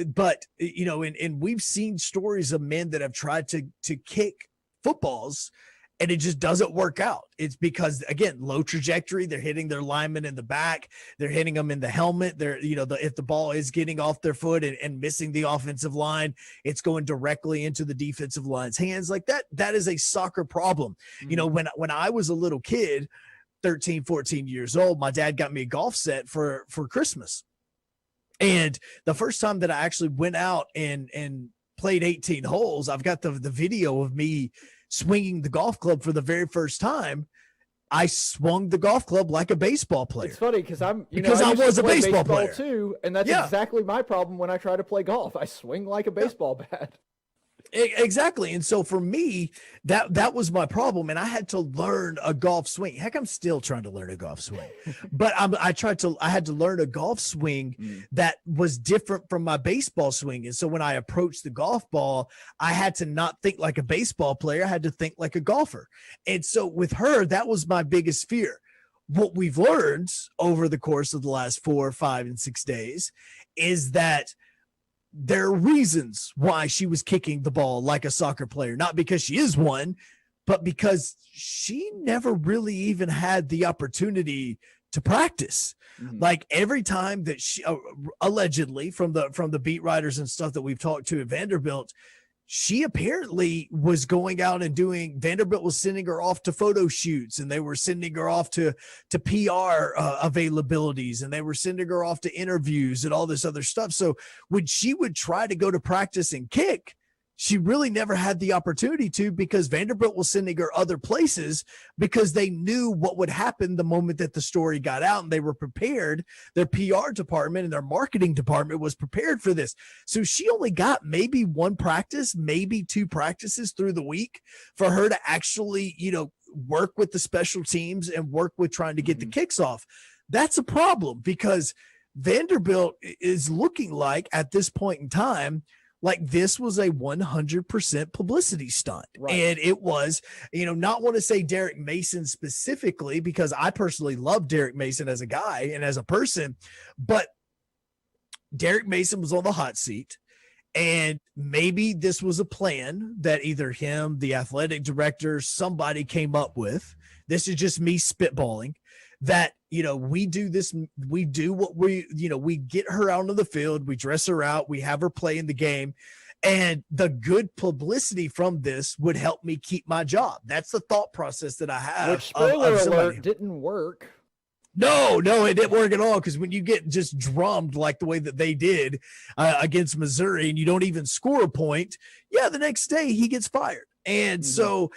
S5: But, and we've seen stories of men that have tried to kick footballs and it just doesn't work out. It's because, again, low trajectory. They're hitting their linemen in the back. They're hitting them in the helmet. They're, if the ball is getting off their foot and missing the offensive line, it's going directly into the defensive line's hands. Like that. That is a soccer problem. When I was a little kid, 13, 14 years old, my dad got me a golf set for Christmas. And the first time that I actually went out and played 18 holes, I've got the video of me swinging the golf club for the very first time. I swung the golf club like a baseball player.
S4: It's funny because I
S5: was a baseball player
S4: too, and that's exactly my problem when I try to play golf. I swing like a baseball bat.
S5: Exactly. And so for me, that was my problem. And I had to learn a golf swing. Heck, I'm still trying to learn a golf swing, but I had to learn a golf swing that was different from my baseball swing. And so when I approached the golf ball, I had to not think like a baseball player. I had to think like a golfer. And so with her, that was my biggest fear. What we've learned over the course of the last 4, 5, and 6 days is that there are reasons why she was kicking the ball like a soccer player, not because she is one, but because she never really even had the opportunity to practice. Like every time that she allegedly from the beat writers and stuff that we've talked to at Vanderbilt, she apparently was going out and Vanderbilt was sending her off to photo shoots, and they were sending her off to PR availabilities, and they were sending her off to interviews and all this other stuff. So when she would try to go to practice and kick, She really never had the opportunity to, because Vanderbilt was sending her other places because they knew what would happen the moment that the story got out, and they were prepared. Their PR department and their marketing department was prepared for this. So she only got maybe one practice, maybe two practices through the week for her to actually, work with the special teams and work with trying to get the kicks off. That's a problem, because Vanderbilt is looking like, at this point in time, like this was a 100% publicity stunt. Right. And it was, not want to say Derek Mason specifically, because I personally love Derek Mason as a guy and as a person, but Derek Mason was on the hot seat. And maybe this was a plan that either him, the athletic director, somebody came up with. This is just me spitballing, that, we do this, we do what we get her out on the field, we dress her out, we have her play in the game. And the good publicity from this would help me keep my job. That's the thought process that I have.
S4: Which, spoiler alert, didn't work.
S5: No, it didn't work at all. Because when you get just drummed like the way that they did against Missouri, and you don't even score a point, the next day he gets fired. And so,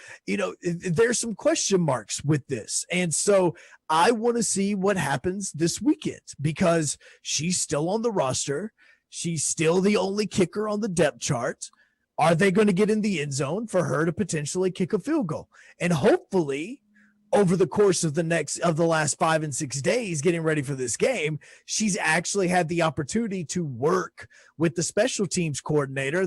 S5: there's some question marks with this. And so I want to see what happens this weekend, because she's still on the roster. She's still the only kicker on the depth chart. Are they going to get in the end zone for her to potentially kick a field goal? And hopefully, over the course of the last 5 and 6 days getting ready for this game, she's actually had the opportunity to work with the special teams coordinator,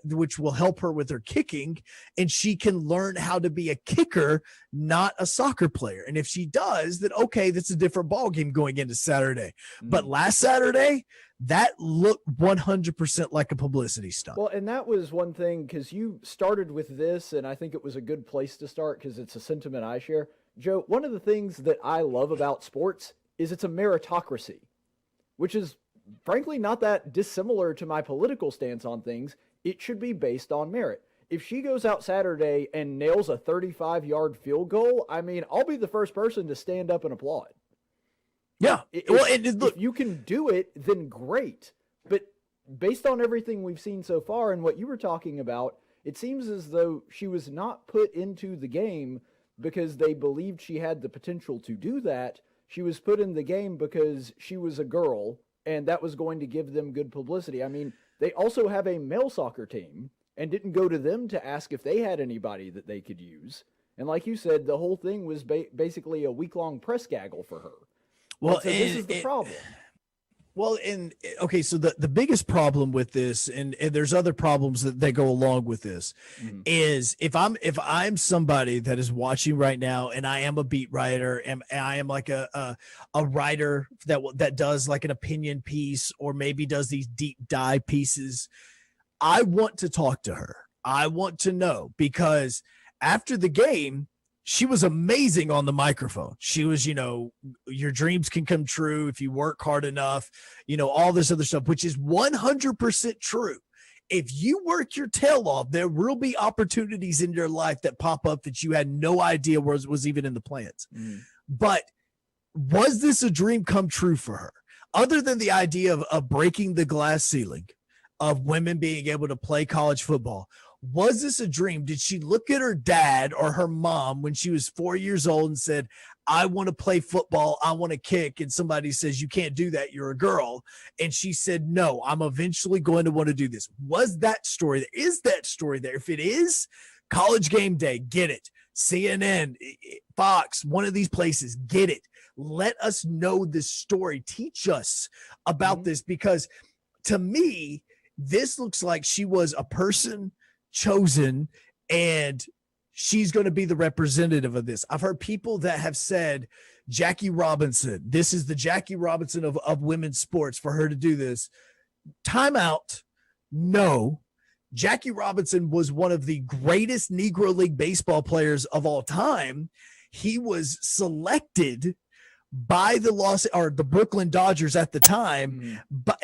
S5: which will help her with her kicking, and she can learn how to be a kicker, not a soccer player. And if she does, then okay, that's a different ball game going into Saturday. But last Saturday, that looked 100% like a publicity stunt.
S4: Well, and that was one thing, because you started with this, and I think it was a good place to start because it's a sentiment I share. Joe, one of the things that I love about sports is it's a meritocracy, which is frankly not that dissimilar to my political stance on things. It should be based on merit. If she goes out Saturday and nails a 35-yard field goal, I mean, I'll be the first person to stand up and applaud.
S5: Yeah.
S4: If you can do it, then great. But based on everything we've seen so far and what you were talking about, it seems as though she was not put into the game because they believed she had the potential to do that. She was put in the game because she was a girl, and that was going to give them good publicity. I mean, they also have a male soccer team and didn't go to them to ask if they had anybody that they could use. And like you said, the whole thing was basically a week-long press gaggle for her. Well, so this is the problem.
S5: Well, okay, so the biggest problem with this, and there's other problems that go along with this, is if I'm somebody that is watching right now, and I am a beat writer, and I am like a writer that does like an opinion piece, or maybe does these deep dive pieces, I want to talk to her. I want to know, because after the game, she was amazing on the microphone. She was, your dreams can come true if you work hard enough, all this other stuff, which is 100% true. If you work your tail off, there will be opportunities in your life that pop up that you had no idea was even in the plans. But was this a dream come true for her? Other than the idea of breaking the glass ceiling of women being able to play college football, was this a dream? Did she look at her dad or her mom when she was 4 years old and said, I want to play football, I want to kick, and somebody says, you can't do that, you're a girl, and she said, no, I'm eventually going to want to do this? Was that story there? Is that story there? If it is, College Game Day, get it. CNN, Fox, one of these places, get it. Let us know this story. Teach us about this, because to me, this looks like she was a person chosen, and she's going to be the representative of this. I've heard people that have said, Jackie Robinson, this is the Jackie Robinson of women's sports for her to do this. Time out. No, Jackie Robinson was one of the greatest Negro League baseball players of all time. He was selected by the Brooklyn Dodgers at the time, but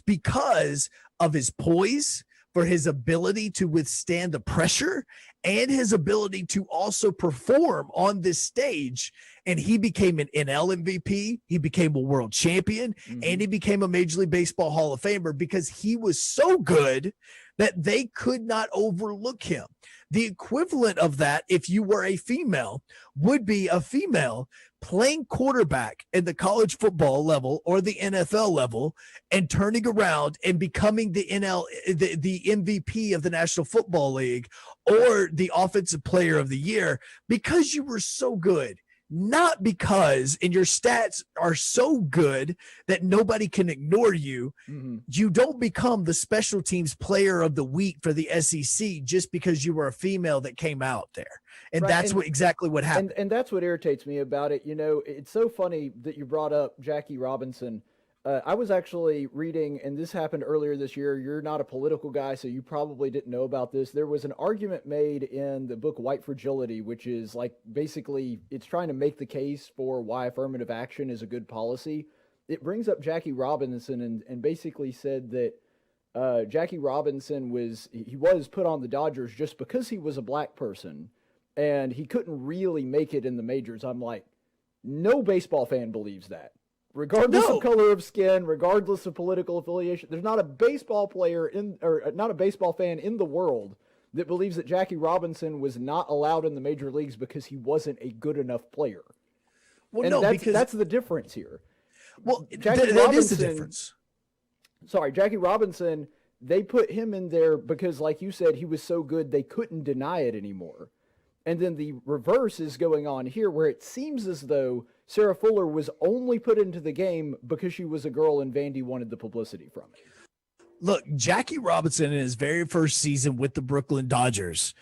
S5: because of his poise, for his ability to withstand the pressure, and his ability to also perform on this stage. And he became an NL MVP. He became a world champion, and he became a Major League Baseball Hall of Famer because he was so good that they could not overlook him. The equivalent of that, if you were a female, would be a female playing quarterback at the college football level or the NFL level and turning around and becoming the MVP of the National Football League or the offensive player of the year because you were so good. Not because, and your stats are so good that nobody can ignore you. Mm-hmm. You don't become the special teams player of the week for the SEC just because you were a female that came out there. And right. That's exactly what happened.
S4: And that's what irritates me about it. You know, it's so funny that you brought up Jackie Robinson. I was actually reading, and this happened earlier this year. You're not a political guy, so you probably didn't know about this. There was an argument made in the book White Fragility, which is like basically it's trying to make the case for why affirmative action is a good policy. It brings up Jackie Robinson and basically said that Jackie Robinson was put on the Dodgers just because he was a black person, and he couldn't really make it in the majors. I'm like, no baseball fan believes that. Regardless of color of skin, regardless of political affiliation, there's not a baseball player not a baseball fan in the world that believes that Jackie Robinson was not allowed in the major leagues because he wasn't a good enough player. Well, and that's the difference here.
S5: Well, that is the difference.
S4: Sorry, Jackie Robinson, they put him in there because, like you said, he was so good they couldn't deny it anymore. And then the reverse is going on here where it seems as though Sarah Fuller was only put into the game because she was a girl and Vandy wanted the publicity from it.
S5: Look, Jackie Robinson in his very first season with the Brooklyn Dodgers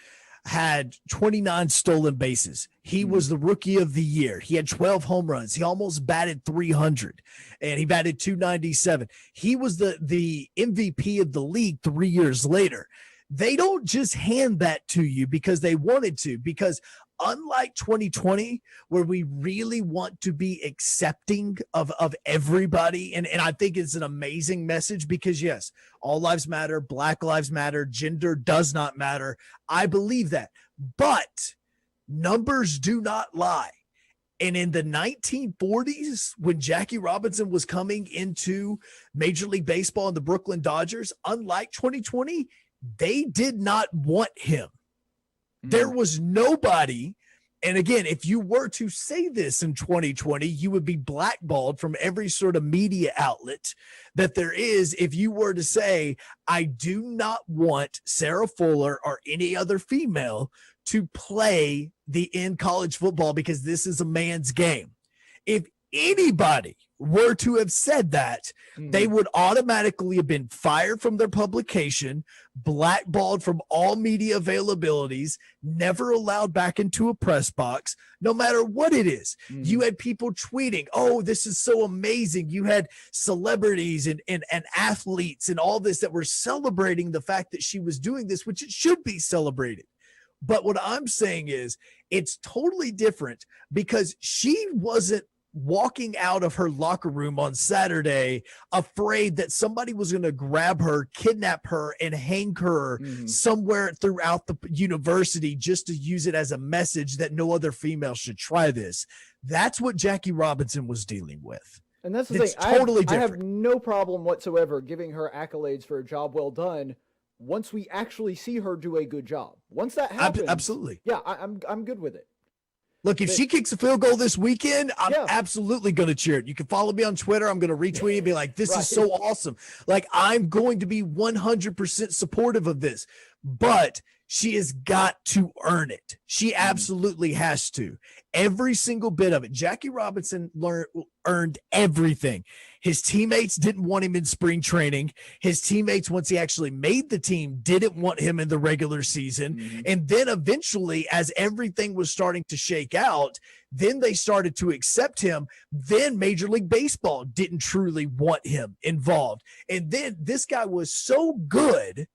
S5: had 29 stolen bases. He was the rookie of the year. He had 12 home runs. He almost batted 300 and he batted 297. He was the MVP of the league 3 years later. They don't just hand that to you because they wanted to, because unlike 2020, where we really want to be accepting of everybody, and I think it's an amazing message because, yes, all lives matter, Black lives matter, gender does not matter. I believe that. But numbers do not lie. And in the 1940s, when Jackie Robinson was coming into Major League Baseball and the Brooklyn Dodgers, unlike 2020, they did not want him. There was nobody. And again, if you were to say this in 2020, you would be blackballed from every sort of media outlet that there is. If you were to say, I do not want Sarah Fuller or any other female to play in college football because this is a man's game. If anybody were to have said that, they would automatically have been fired from their publication, blackballed from all media availabilities, never allowed back into a press box, no matter what it is. You had people tweeting, oh, this is so amazing. You had celebrities and athletes and all this that were celebrating the fact that she was doing this, which it should be celebrated. But what I'm saying is it's totally different because she wasn't walking out of her locker room on Saturday afraid that somebody was going to grab her, kidnap her, and hang her somewhere throughout the university just to use it as a message that no other female should try this. That's what Jackie Robinson was dealing with.
S4: And that's the thing. Totally different. I have no problem whatsoever giving her accolades for a job well done once we actually see her do a good job. Once that happens,
S5: absolutely.
S4: Yeah, I'm good with it.
S5: Look, if she kicks a field goal this weekend, I'm absolutely going to cheer it. You can follow me on Twitter. I'm going to retweet it and be like, this is so awesome. Like, I'm going to be 100% supportive of this. But she has got to earn it. She absolutely has to. Every single bit of it. Jackie Robinson earned everything. His teammates didn't want him in spring training. His teammates, once he actually made the team, didn't want him in the regular season. And then eventually, as everything was starting to shake out, then they started to accept him. Then Major League Baseball didn't truly want him involved. And then this guy was so good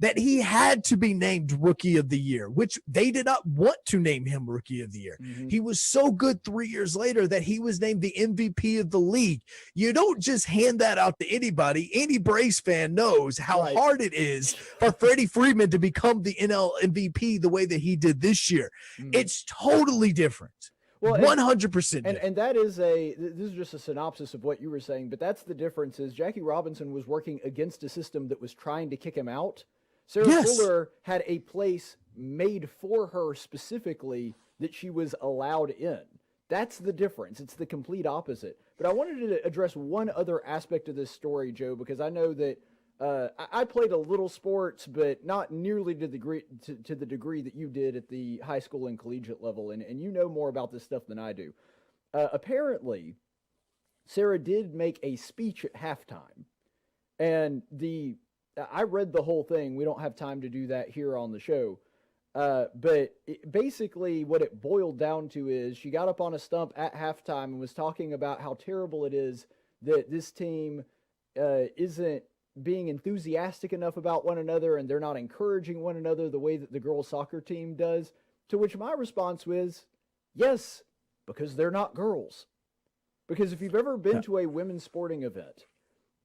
S5: that he had to be named Rookie of the Year, which they did not want to name him Rookie of the Year. He was so good 3 years later that he was named the MVP of the league. You don't just hand that out to anybody. Any Braves fan knows how hard it is for Freddie Freeman to become the NL MVP the way that he did this year. It's totally different. Well, 100%.
S4: And that is this is just a synopsis of what you were saying, but that's the difference is Jackie Robinson was working against a system that was trying to kick him out. Sarah
S5: Yes.
S4: Fuller had a place made for her specifically that she was allowed in. That's the difference. It's the complete opposite. But I wanted to address one other aspect of this story, Joe, because I know that I played a little sports, but not nearly to the degree that you did at the high school and collegiate level, and you know more about this stuff than I do. Apparently, Sarah did make a speech at halftime, and I read the whole thing. We don't have time to do that here on the show. But basically what it boiled down to is she got up on a stump at halftime and was talking about how terrible it is that this team isn't being enthusiastic enough about one another, and they're not encouraging one another the way that the girls' soccer team does. To which my response was, yes, because they're not girls. Because if you've ever been to a women's sporting event,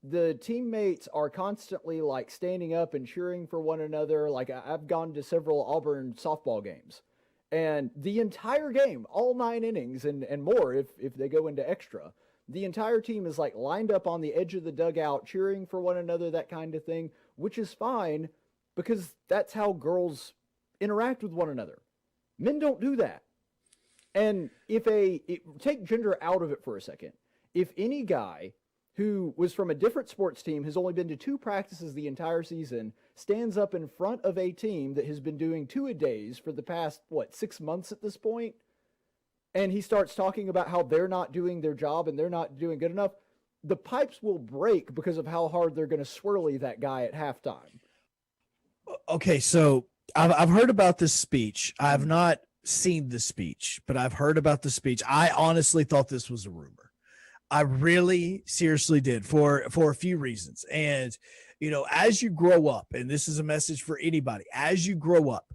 S4: the teammates are constantly like standing up and cheering for one another. Like I've gone to several Auburn softball games, and the entire game, all 9 innings and more if they go into extra, the entire team is like lined up on the edge of the dugout cheering for one another, that kind of thing, which is fine because that's how girls interact with one another. Men don't do that. And take gender out of it for a second. If any guy who was from a different sports team, has only been to 2 practices the entire season, stands up in front of a team that has been doing 2-a-days for the past, 6 months at this point, and he starts talking about how they're not doing their job and they're not doing good enough, the pipes will break because of how hard they're going to swirly that guy at halftime.
S5: Okay, so I've heard about this speech. I've not seen the speech, but I've heard about the speech. I honestly thought this was a rumor. I really seriously did for a few reasons. And, as you grow up, and this is a message for anybody, as you grow up,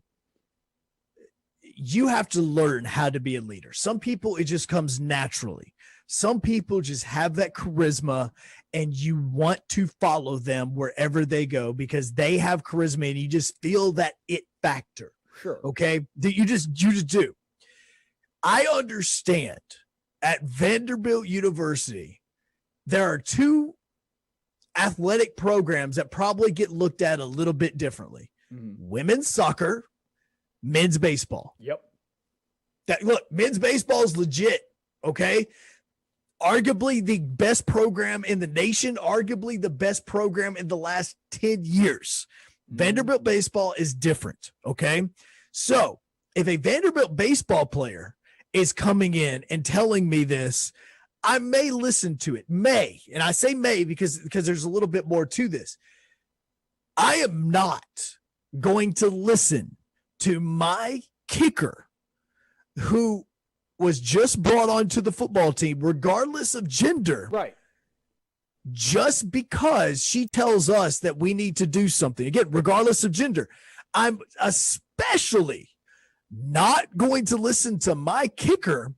S5: you have to learn how to be a leader. Some people, it just comes naturally. Some people just have that charisma and you want to follow them wherever they go because they have charisma and you just feel that it factor.
S4: Sure.
S5: Okay. That you just do. I understand. At Vanderbilt University, there are 2 athletic programs that probably get looked at a little bit differently. Mm-hmm. Women's soccer, men's baseball.
S4: Yep.
S5: Look, men's baseball is legit, okay? Arguably the best program in the nation, arguably the best program in the last 10 years. Mm-hmm. Vanderbilt baseball is different, okay? So if a Vanderbilt baseball player is coming in and telling me this, I may listen to it. May. And I say may because there's a little bit more to this. I am not going to listen to my kicker who was just brought onto the football team, regardless of gender.
S4: Right.
S5: Just because she tells us that we need to do something. Again, regardless of gender. I'm especially not going to listen to my kicker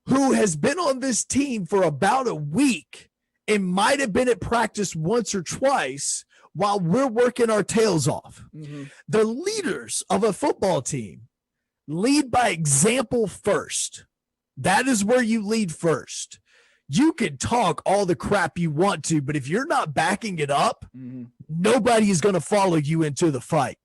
S5: who has been on this team for about a week and might have been at practice once or twice while we're working our tails off. Mm-hmm. The leaders of a football team lead by example first. That is where you lead first. You can talk all the crap you want to, but if you're not backing it up, nobody is going to follow you into the fight.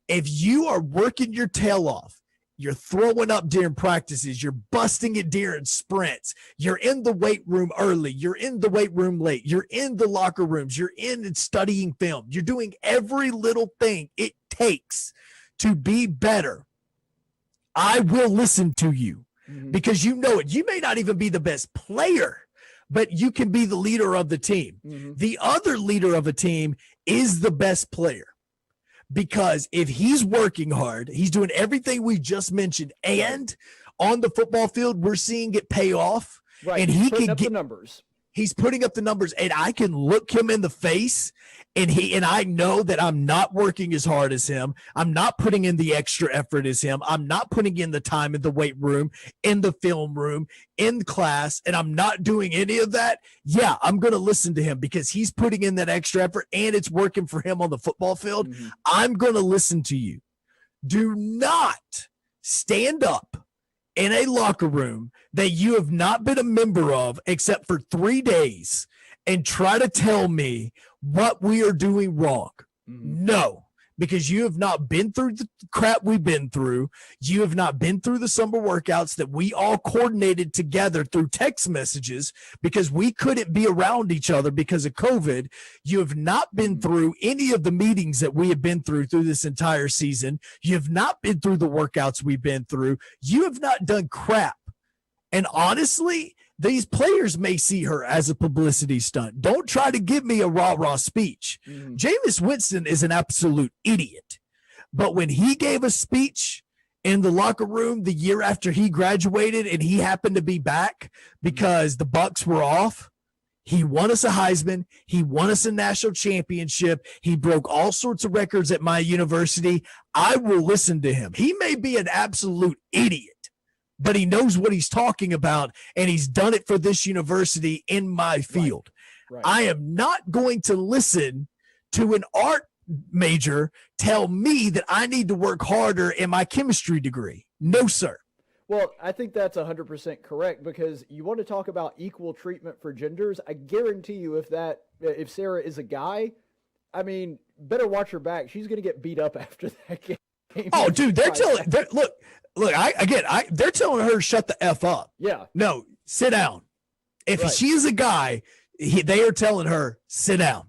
S5: If you are working your tail off, you're throwing up during practices, you're busting it during sprints, you're in the weight room early, you're in the weight room late, you're in the locker rooms, you're in and studying film, you're doing every little thing it takes to be better, I will listen to you because you know it. You may not even be the best player, but you can be the leader of the team. The other leader of a team is the best player. Because if he's working hard, he's doing everything we just mentioned, and on the football field, we're seeing it pay off.
S4: Right.
S5: And he can
S4: get
S5: the
S4: numbers.
S5: He's putting up the numbers, and I can look him in the face, and I know that I'm not working as hard as him. I'm not putting in the extra effort as him. I'm not putting in the time in the weight room, in the film room, in class, and I'm not doing any of that. Yeah, I'm going to listen to him because he's putting in that extra effort, and it's working for him on the football field. I'm going to listen to you. Do not stand up in a locker room that you have not been a member of except for 3 days and try to tell me what we are doing wrong. No, because you have not been through the crap we've been through. You have not been through the summer workouts that we all coordinated together through text messages because we couldn't be around each other because of COVID. You have not been through any of the meetings that we have been through this entire season. You have not been through the workouts we've been through. You have not done crap. And honestly, these players may see her as a publicity stunt. Don't try to give me a rah-rah speech. Jameis Winston is an absolute idiot. But when he gave a speech in the locker room the year after he graduated and he happened to be back because the Bucs were off, he won us a Heisman. He won us a national championship. He broke all sorts of records at my university. I will listen to him. He may be an absolute idiot, but he knows what he's talking about, and he's done it for this university in my field. Right. I am not going to listen to an art major tell me that I need to work harder in my chemistry degree. No, sir.
S4: Well, I think that's 100% correct, because you want to talk about equal treatment for genders. I guarantee you if Sarah is a guy, I mean, better watch her back. She's going to get beat up after that game.
S5: Oh, dude, they're telling her shut the F up.
S4: Yeah.
S5: No, sit down. If she is a guy, they are telling her sit down.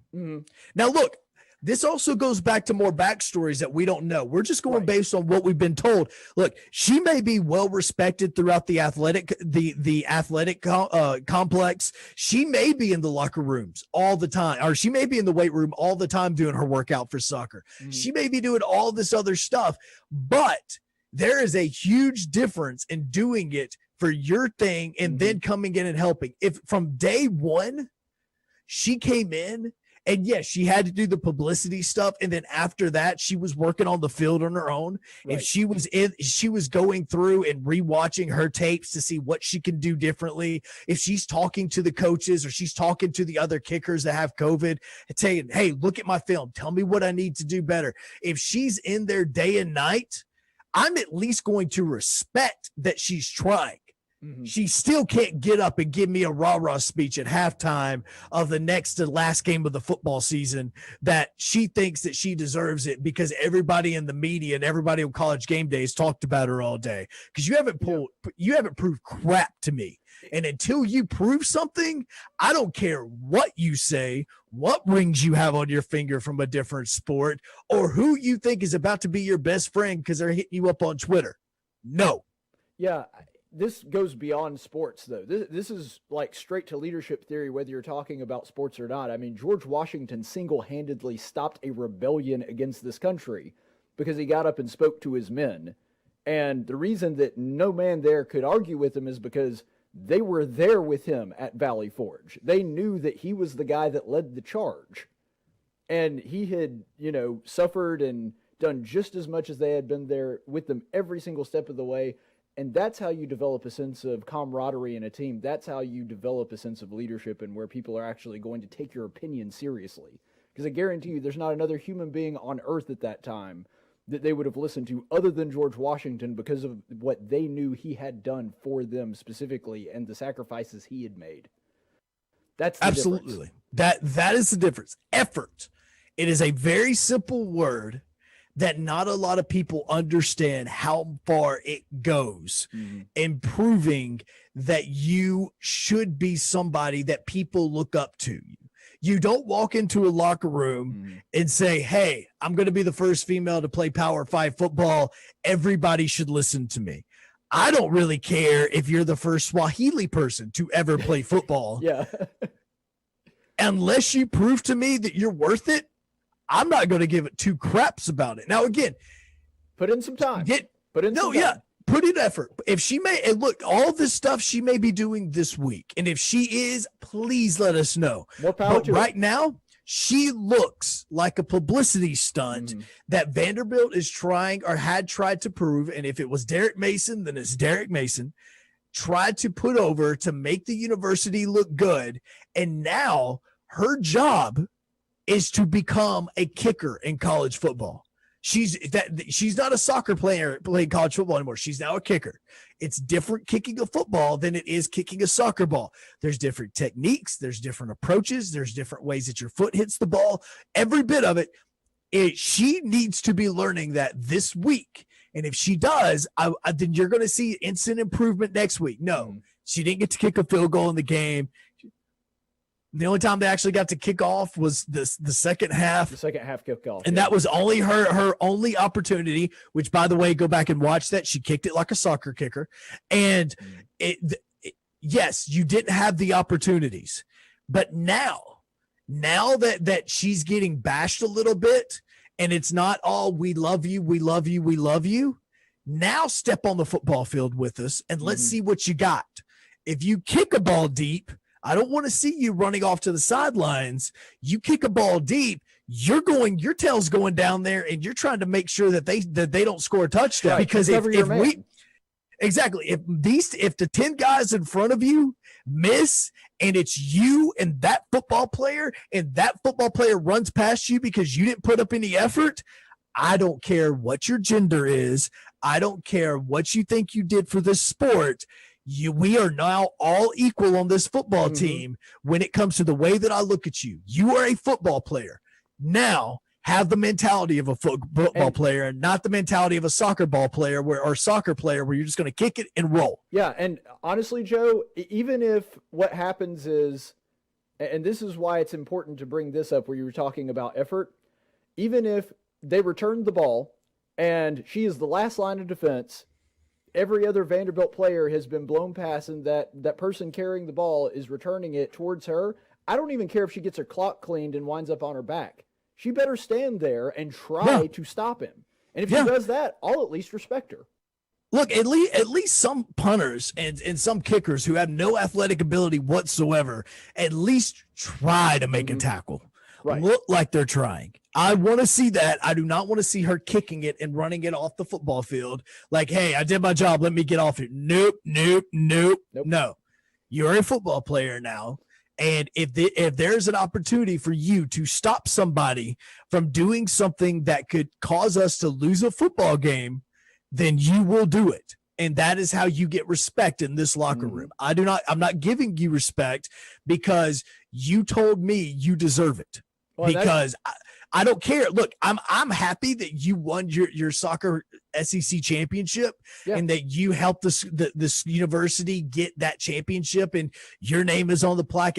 S5: Now, look, this also goes back to more backstories that we don't know. We're just going based on what we've been told. Look, she may be well respected throughout the athletic complex. She may be in the locker rooms all the time, or she may be in the weight room all the time doing her workout for soccer. She may be doing all this other stuff, but there is a huge difference in doing it for your thing and then coming in and helping. If from day one she came in, and yes, she had to do the publicity stuff, and then after that, she was working on the field on her own. Right. If she was going through and rewatching her tapes to see what she can do differently. If she's talking to the coaches or she's talking to the other kickers that have COVID and saying, "Hey, look at my film. Tell me what I need to do better." If she's in there day and night, I'm at least going to respect that she's trying. She still can't get up and give me a rah-rah speech at halftime of the next to last game of the football season that she thinks that she deserves it because everybody in the media and everybody on College Game Days talked about her all day. Because you haven't proved crap to me. And until you prove something, I don't care what you say, what rings you have on your finger from a different sport, or who you think is about to be your best friend because they're hitting you up on Twitter. No.
S4: Yeah. This goes beyond sports, though. This is like straight to leadership theory, whether you're talking about sports or not. I mean, George Washington single-handedly stopped a rebellion against this country because he got up and spoke to his men. And the reason that no man there could argue with him is because they were there with him at Valley Forge. They knew that he was the guy that led the charge. And he had, suffered and done just as much as they had been there with them every single step of the way. And that's how you develop a sense of camaraderie in a team. That's how you develop a sense of leadership and where people are actually going to take your opinion seriously. Because I guarantee you there's not another human being on earth at that time that they would have listened to other than George Washington because of what they knew he had done for them specifically and the sacrifices he had made. That's the
S5: absolutely difference. That is the difference. Effort. It is a very simple word that not a lot of people understand how far it goes in proving that you should be somebody that people look up to. You don't walk into a locker room and say, "Hey, I'm going to be the first female to play Power 5 football. Everybody should listen to me." I don't really care if you're the first Swahili person to ever play football.
S4: Yeah.
S5: Unless you prove to me that you're worth it, I'm not going to give it two craps about it. Now, again,
S4: put in some time. Put in
S5: effort. If she may, and look, all this stuff she may be doing this week. And if she is, please let us know.
S4: More power to
S5: right now, she looks like a publicity stunt that Vanderbilt is trying or had tried to prove. And if it was Derek Mason, then it's Derek Mason. Tried to put over to make the university look good. And now her job is to become a kicker in college football. She's not a soccer player playing college football anymore. She's now a kicker. It's different kicking a football than it is kicking a soccer ball. There's different techniques. There's different approaches. There's different ways that your foot hits the ball. Every bit of it. She needs to be learning that this week. And if she does, then you're going to see instant improvement next week. No, she didn't get to kick a field goal in the game. The only time they actually got to kick off was the second half. The
S4: second half kickoff.
S5: And that was only her only opportunity, which, by the way, go back and watch that. She kicked it like a soccer kicker. And yes, you didn't have the opportunities. But now that she's getting bashed a little bit, and it's not all we love you, we love you, we love you. Now step on the football field with us and let's see what you got. If you kick a ball deep, I don't want to see you running off to the sidelines. You kick a ball deep, your tail's going down there, and you're trying to make sure that they don't score a touchdown. Right, because if the 10 guys in front of you miss, and it's you and that football player, and that football player runs past you because you didn't put up any effort, I don't care what your gender is. I don't care what you think you did for this sport. We are now all equal on this football team when it comes to the way that I look at you. You are a football player. Now have the mentality of a football player and not the mentality of a soccer ball player or soccer player where you're just going to kick it and roll.
S4: Yeah, and honestly, Joe, even if what happens is, and this is why it's important to bring this up where you were talking about effort, even if they returned the ball and she is the last line of defense, every other Vanderbilt player has been blown past, and that person carrying the ball is returning it towards her. I don't even care if she gets her clock cleaned and winds up on her back. She better stand there and try to stop him. And if she does that, I'll at least respect her.
S5: Look, at least some punters and some kickers who have no athletic ability whatsoever at least try to make a tackle. Right. Look like they're trying. I want to see that. I do not want to see her kicking it and running it off the football field like, hey, I did my job. Let me get off here. Nope. No. You're a football player now. And if there's an opportunity for you to stop somebody from doing something that could cause us to lose a football game, then you will do it. And that is how you get respect in this locker room. I'm not giving you respect because you told me you deserve it. Well, because I don't care. Look, I'm happy that you won your soccer SEC championship and that you helped this university get that championship and your name is on the plaque.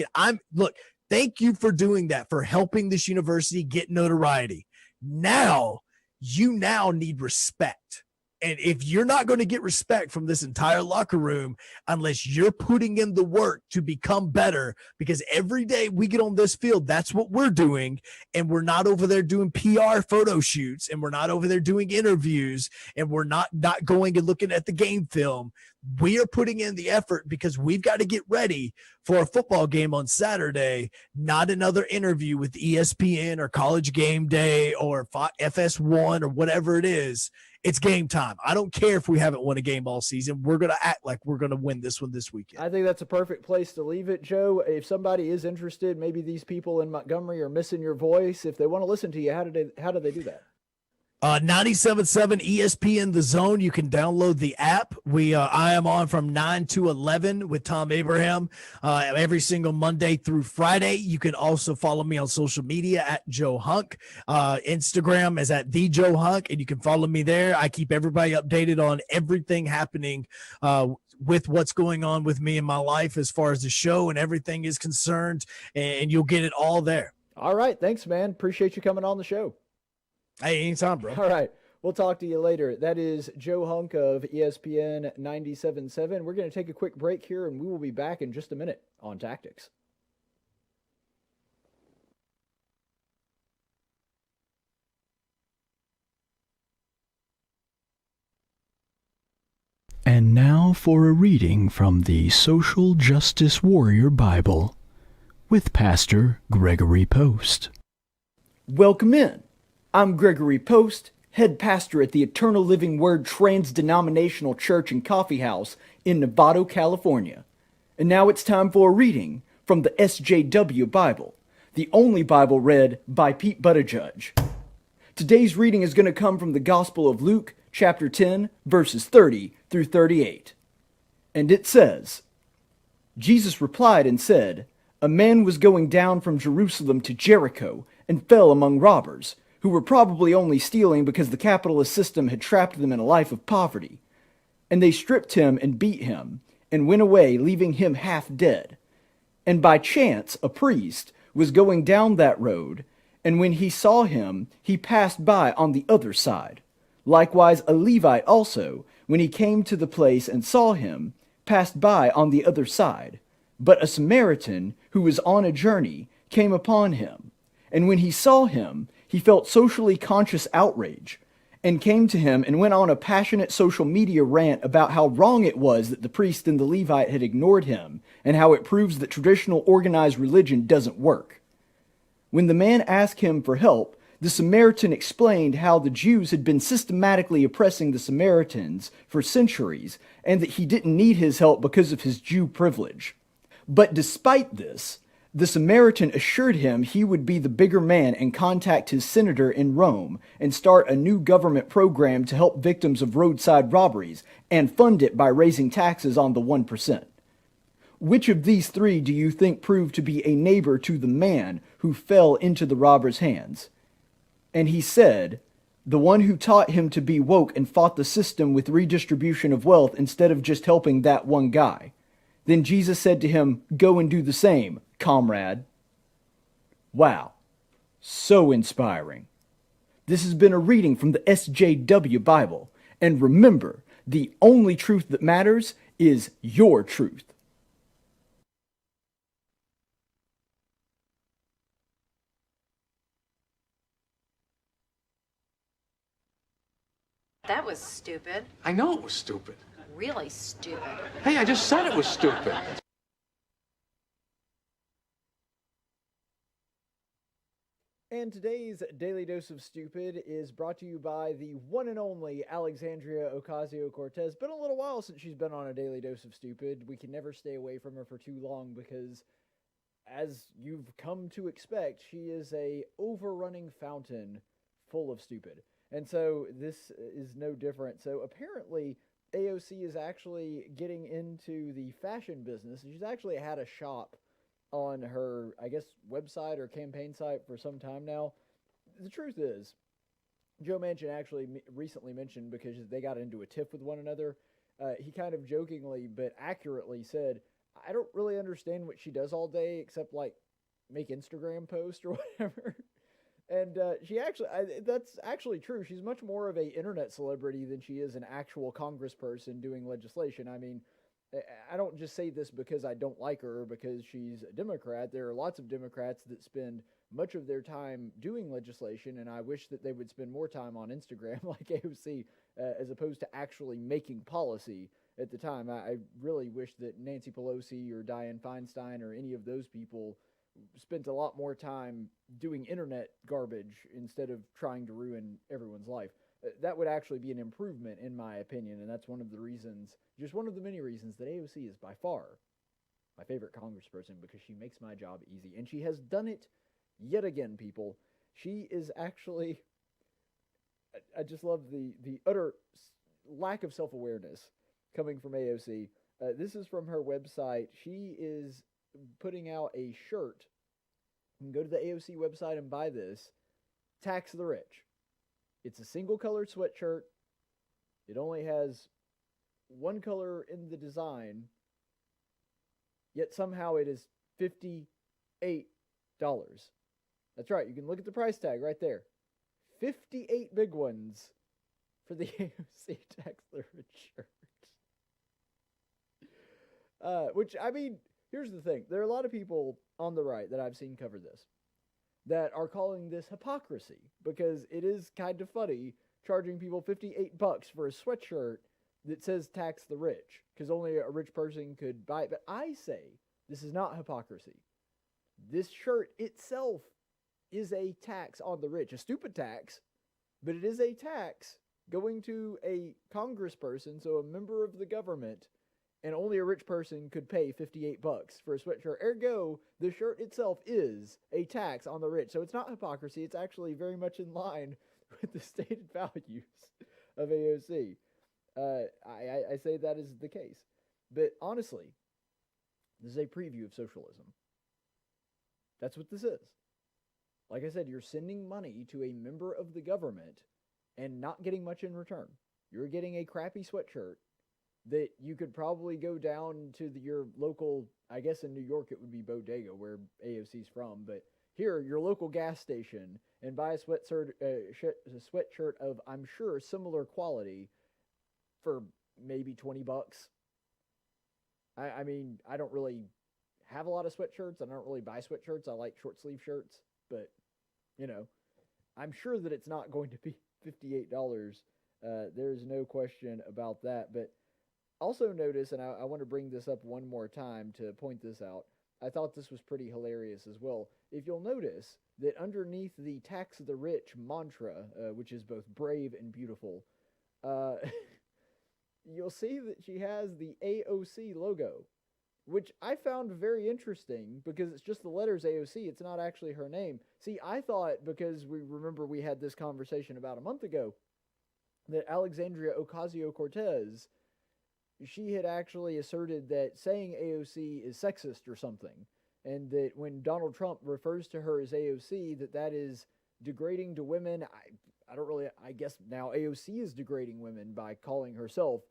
S5: Thank you for doing that, for helping this university get notoriety. Now, you need respect. And if you're not going to get respect from this entire locker room unless you're putting in the work to become better, because every day we get on this field, that's what we're doing. And we're not over there doing PR photo shoots, and we're not over there doing interviews, and we're not going and looking at the game film. We are putting in the effort because we've got to get ready for a football game on Saturday, not another interview with ESPN or College Game Day or FS1 or whatever it is. It's game time. I don't care if we haven't won a game all season. We're going to act like we're going to win this one this weekend.
S4: I think that's a perfect place to leave it, Joe. If somebody is interested, maybe these people in Montgomery are missing your voice. If they want to listen to you, how do they do that?
S5: 97.7 ESPN The Zone. You can download the app. I am on from 9 to 11 with Tom Abraham every single Monday through Friday. You can also follow me on social media at Joe Hunk. Instagram is at the Joe Hunk, and you can follow me there. I keep everybody updated on everything happening with what's going on with me in my life as far as the show and everything is concerned, and you'll get it all there.
S4: All right. Thanks, man. Appreciate you coming on the show.
S5: Hey, anytime, bro.
S4: All right. We'll talk to you later. That is Joe Hunk of ESPN 97.7. We're going to take a quick break here, and we will be back in just a minute on Tactics.
S6: And now for a reading from the Social Justice Warrior Bible with Pastor Gregory Post.
S7: Welcome in. I'm Gregory Post, head pastor at the Eternal Living Word Trans-Denominational Church and Coffee House in Novato, California. And now it's time for a reading from the SJW Bible, the only Bible read by Pete Buttigieg. Today's reading is going to come from the Gospel of Luke, chapter 10, verses 30 through 38. And it says, Jesus replied and said, "A man was going down from Jerusalem to Jericho and fell among robbers, who were probably only stealing because the capitalist system had trapped them in a life of poverty. And they stripped him and beat him, and went away, leaving him half dead. And by chance a priest was going down that road, and when he saw him, he passed by on the other side. Likewise a Levite also, when he came to the place and saw him, passed by on the other side. But a Samaritan, who was on a journey, came upon him. And when he saw him, he felt socially conscious outrage, and came to him and went on a passionate social media rant about how wrong it was that the priest and the Levite had ignored him, and how it proves that traditional organized religion doesn't work. When the man asked him for help, the Samaritan explained how the Jews had been systematically oppressing the Samaritans for centuries, and that he didn't need his help because of his Jew privilege. But despite this, the Samaritan assured him he would be the bigger man and contact his senator in Rome and start a new government program to help victims of roadside robberies and fund it by raising taxes on the 1%. Which of these three do you think proved to be a neighbor to the man who fell into the robber's hands? And he said, the one who taught him to be woke and fought the system with redistribution of wealth instead of just helping that one guy. Then Jesus said to him, go and do the same, comrade. Wow, so inspiring. This has been a reading from the SJW Bible. And remember, the only truth that matters is your truth.
S2: That was stupid.
S8: I know it was stupid.
S2: Really stupid.
S8: Hey, I just said it was stupid.
S4: And today's Daily Dose of Stupid is brought to you by the one and only Alexandria Ocasio-Cortez. Been a little while since she's been on a Daily Dose of Stupid. We can never stay away from her for too long because, as you've come to expect, she is a overrunning fountain full of stupid. And so this is no different. So apparently AOC is actually getting into the fashion business. She's actually had a shop on her, I guess, website or campaign site for some time now. The truth is, Joe Manchin actually recently mentioned, because they got into a tiff with one another, he kind of jokingly but accurately said, I don't really understand what she does all day except, like, make Instagram posts or whatever. And she actually, that's actually true. She's much more of a internet celebrity than she is an actual congressperson doing legislation. I mean, I don't just say this because I don't like her or because she's a Democrat. There are lots of Democrats that spend much of their time doing legislation, and I wish that they would spend more time on Instagram like AOC as opposed to actually making policy at the time. I really wish that Nancy Pelosi or Dianne Feinstein or any of those people spent a lot more time doing internet garbage instead of trying to ruin everyone's life. That would actually be an improvement in my opinion, and that's one of the reasons, just one of the many reasons, that AOC is by far my favorite congressperson, because she makes my job easy, and she has done it yet again, people. She is actually, I just love the utter lack of self-awareness coming from AOC. This is from her website. She is putting out a shirt. You can go to the AOC website and buy this. Tax the Rich. It's a single color sweatshirt. It only has one color in the design, yet somehow it is $58. That's right. You can look at the price tag right there. 58 big ones for the AOC Tax the Rich shirt. Which, I mean, here's the thing. There are a lot of people on the right that I've seen cover this that are calling this hypocrisy, because it is kind of funny charging people $58 for a sweatshirt that says tax the rich, because only a rich person could buy it. But I say this is not hypocrisy. This shirt itself is a tax on the rich, a stupid tax, but it is a tax going to a congressperson, so a member of the government, and only a rich person could pay $58 for a sweatshirt. Ergo, the shirt itself is a tax on the rich. So it's not hypocrisy. It's actually very much in line with the stated values of AOC. I say that is the case. But honestly, this is a preview of socialism. That's what this is. Like I said, you're sending money to a member of the government and not getting much in return. You're getting a crappy sweatshirt that you could probably go down to your local, I guess in New York it would be Bodega where AOC's from, but here, your local gas station, and buy a sweatshirt of, I'm sure, similar quality for maybe $20. I mean, I don't really have a lot of sweatshirts. I don't really buy sweatshirts. I like short sleeve shirts, but I'm sure that it's not going to be $58. There's no question about that. But also notice, and I want to bring this up one more time to point this out, I thought this was pretty hilarious as well. If you'll notice that underneath the tax the rich mantra, which is both brave and beautiful, you'll see that she has the AOC logo, which I found very interesting because it's just the letters AOC. It's not actually her name. See, I thought, because we had this conversation about a month ago, that Alexandria Ocasio-Cortez, she had actually asserted that saying AOC is sexist or something, and that when Donald Trump refers to her as AOC, that is degrading to women. I guess now AOC is degrading women by calling herself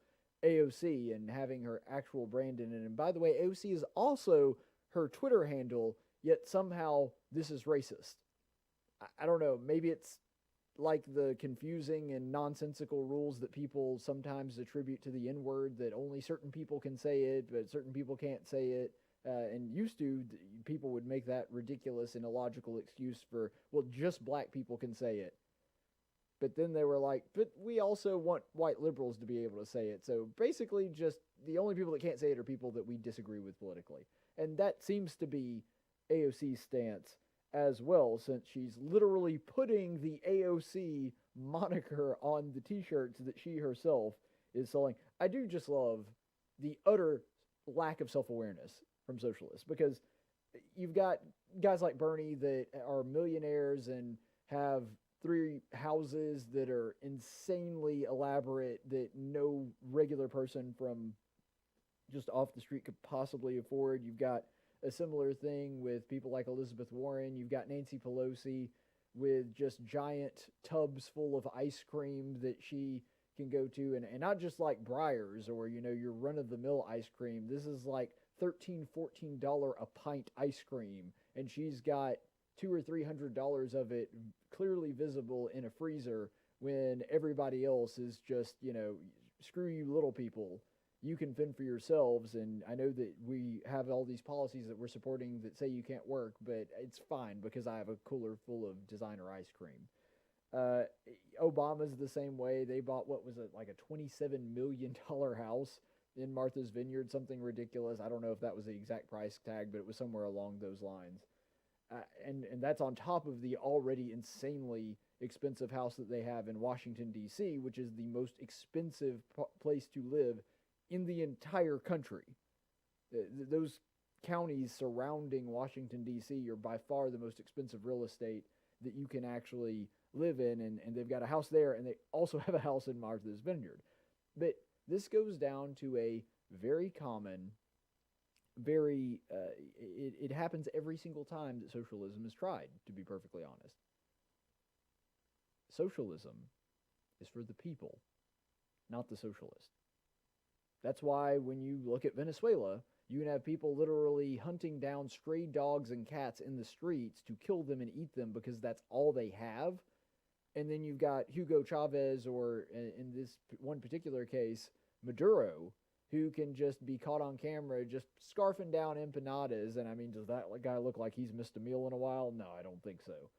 S4: AOC and having her actual brand in it. And by the way, AOC is also her Twitter handle, yet somehow this is racist. I don't know, maybe it's like the confusing and nonsensical rules that people sometimes attribute to the N-word, that only certain people can say it, but certain people can't say it. And used to, people would make that ridiculous and illogical excuse for, well, just black people can say it. But then they were like, but we also want white liberals to be able to say it. So basically just the only people that can't say it are people that we disagree with politically. And that seems to be AOC's stance as well, since she's literally putting the AOC moniker on the t-shirts that she herself is selling. I do just love the utter lack of self-awareness from socialists, because you've got guys like Bernie that are millionaires and have 3 houses that are insanely elaborate that no regular person from just off the street could possibly afford. You've got a similar thing with people like Elizabeth Warren. You've got Nancy Pelosi with just giant tubs full of ice cream that she can go to, and not just like Breyers or, your run-of-the-mill ice cream. This is like $13, $14 a pint ice cream, and she's got $200 or $300 of it clearly visible in a freezer, when everybody else is just, screw you little people. You can fend for yourselves, and I know that we have all these policies that we're supporting that say you can't work, but it's fine because I have a cooler full of designer ice cream. Obama's the same way. They bought, what was it, like a $27 million house in Martha's Vineyard, something ridiculous. I don't know if that was the exact price tag, but it was somewhere along those lines. And that's on top of the already insanely expensive house that they have in Washington, D.C., which is the most expensive place to live in the entire country. Those counties surrounding Washington, D.C. are by far the most expensive real estate that you can actually live in, and they've got a house there, and they also have a house in Martha's Vineyard. But this goes down to a very common, it happens every single time that socialism is tried, to be perfectly honest. Socialism is for the people, not the socialist. That's why when you look at Venezuela, you can have people literally hunting down stray dogs and cats in the streets to kill them and eat them because that's all they have. And then you've got Hugo Chavez, or in this one particular case, Maduro, who can just be caught on camera just scarfing down empanadas. And I mean, does that guy look like he's missed a meal in a while? No, I don't think so.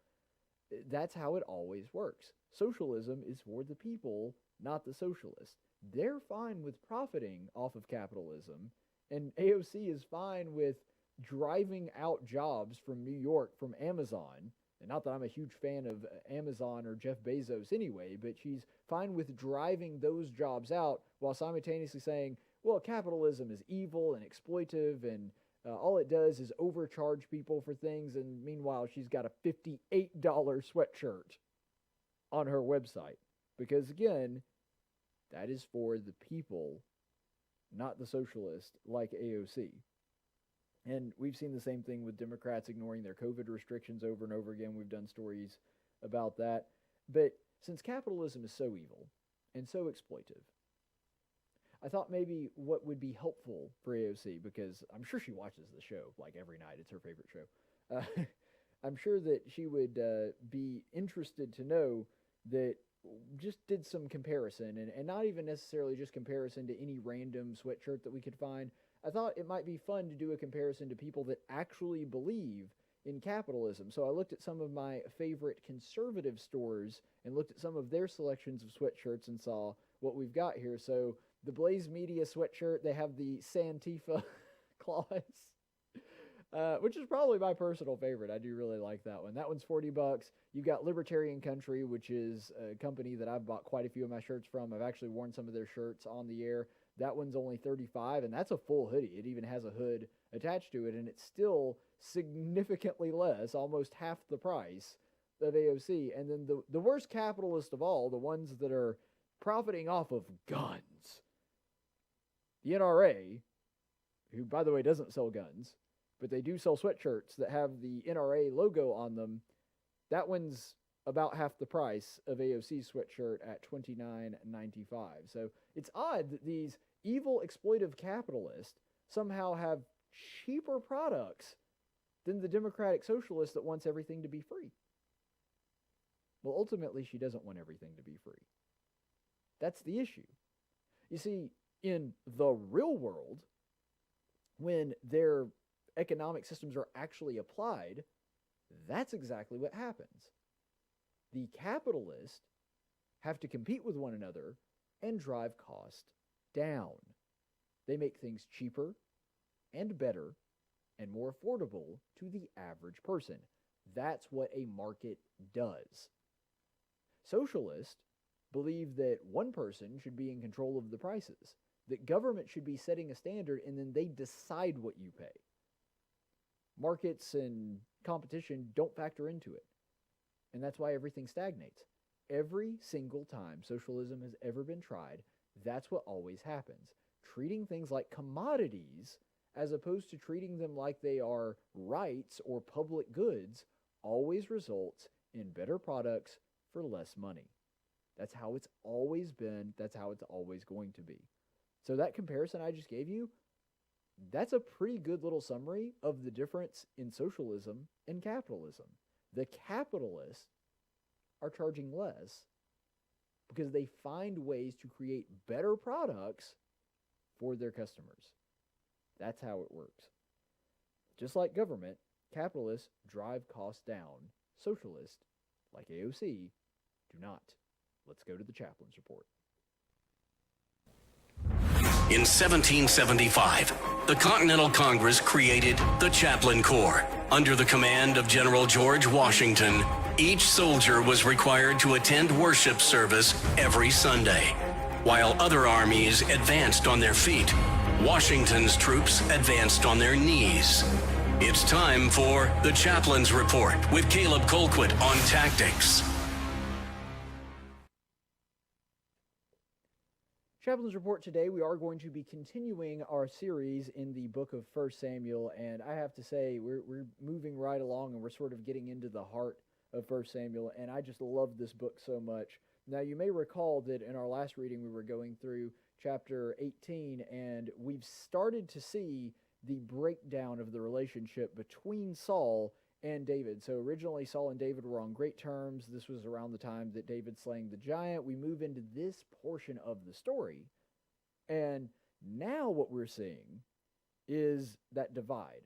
S4: That's how it always works. Socialism is for the people, not the socialists. They're fine with profiting off of capitalism, and AOC is fine with driving out jobs from New York from Amazon. And not that I'm a huge fan of Amazon or Jeff Bezos anyway, but she's fine with driving those jobs out while simultaneously saying, well, capitalism is evil and exploitive, and all it does is overcharge people for things. And meanwhile, she's got a $58 sweatshirt on her website. Because again, that is for the people, not the socialist like AOC. And we've seen the same thing with Democrats ignoring their COVID restrictions over and over again. We've done stories about that. But since capitalism is so evil and so exploitive, I thought maybe what would be helpful for AOC, because I'm sure she watches the show like every night. It's her favorite show. I'm sure that she would be interested to know that just did some comparison, and not even necessarily just comparison to any random sweatshirt that we could find. I thought it might be fun to do a comparison to people that actually believe in capitalism. So I looked at some of my favorite conservative stores and looked at some of their selections of sweatshirts and saw what we've got here. So the Blaze Media sweatshirt, they have the Santifa clause, which is probably my personal favorite. I do really like that one. That one's $40. You've got Libertarian Country, which is a company that I've bought quite a few of my shirts from. I've actually worn some of their shirts on the air. That one's only $35, and that's a full hoodie. It even has a hood attached to it, and it's still significantly less, almost half the price of AOC. And then the worst capitalist of all, the ones that are profiting off of guns, the NRA, who, by the way, doesn't sell guns, but they do sell sweatshirts that have the NRA logo on them. That one's about half the price of AOC's sweatshirt at $29.95. So it's odd that these evil exploitive capitalists somehow have cheaper products than the democratic socialist that wants everything to be free. Well, ultimately, she doesn't want everything to be free. That's the issue. You see, in the real world, when their economic systems are actually applied, that's exactly what happens. The capitalists have to compete with one another and drive cost down. They make things cheaper and better and more affordable to the average person. That's what a market does. Socialists believe that one person should be in control of the prices, that government should be setting a standard, and then they decide what you pay. Markets and competition don't factor into it. And that's why everything stagnates. Every single time socialism has ever been tried, that's what always happens. Treating things like commodities as opposed to treating them like they are rights or public goods always results in better products for less money. That's how it's always been. That's how it's always going to be. So that comparison I just gave you, that's a pretty good little summary of the difference in socialism and capitalism. The capitalists are charging less because they find ways to create better products for their customers. That's how it works. Just like government, capitalists drive costs down. Socialists, like AOC, do not. Let's go to the Chaplain's Report.
S3: In 1775, the Continental Congress created the Chaplain Corps. Under the command of General George Washington, each soldier was required to attend worship service every Sunday. While other armies advanced on their feet, Washington's troops advanced on their knees. It's time for the Chaplain's Report with Caleb Colquitt on tactics.
S4: Chaplain's Report today, we are going to be continuing our series in the book of 1 Samuel, and I have to say, we're moving right along, and we're sort of getting into the heart of 1 Samuel, and I just love this book so much. Now, you may recall that in our last reading, we were going through chapter 18, and we've started to see the breakdown of the relationship between Saul and David. So originally, Saul and David were on great terms. This was around the time that David slaying the giant. We move into this portion of the story, and now what we're seeing is that divide.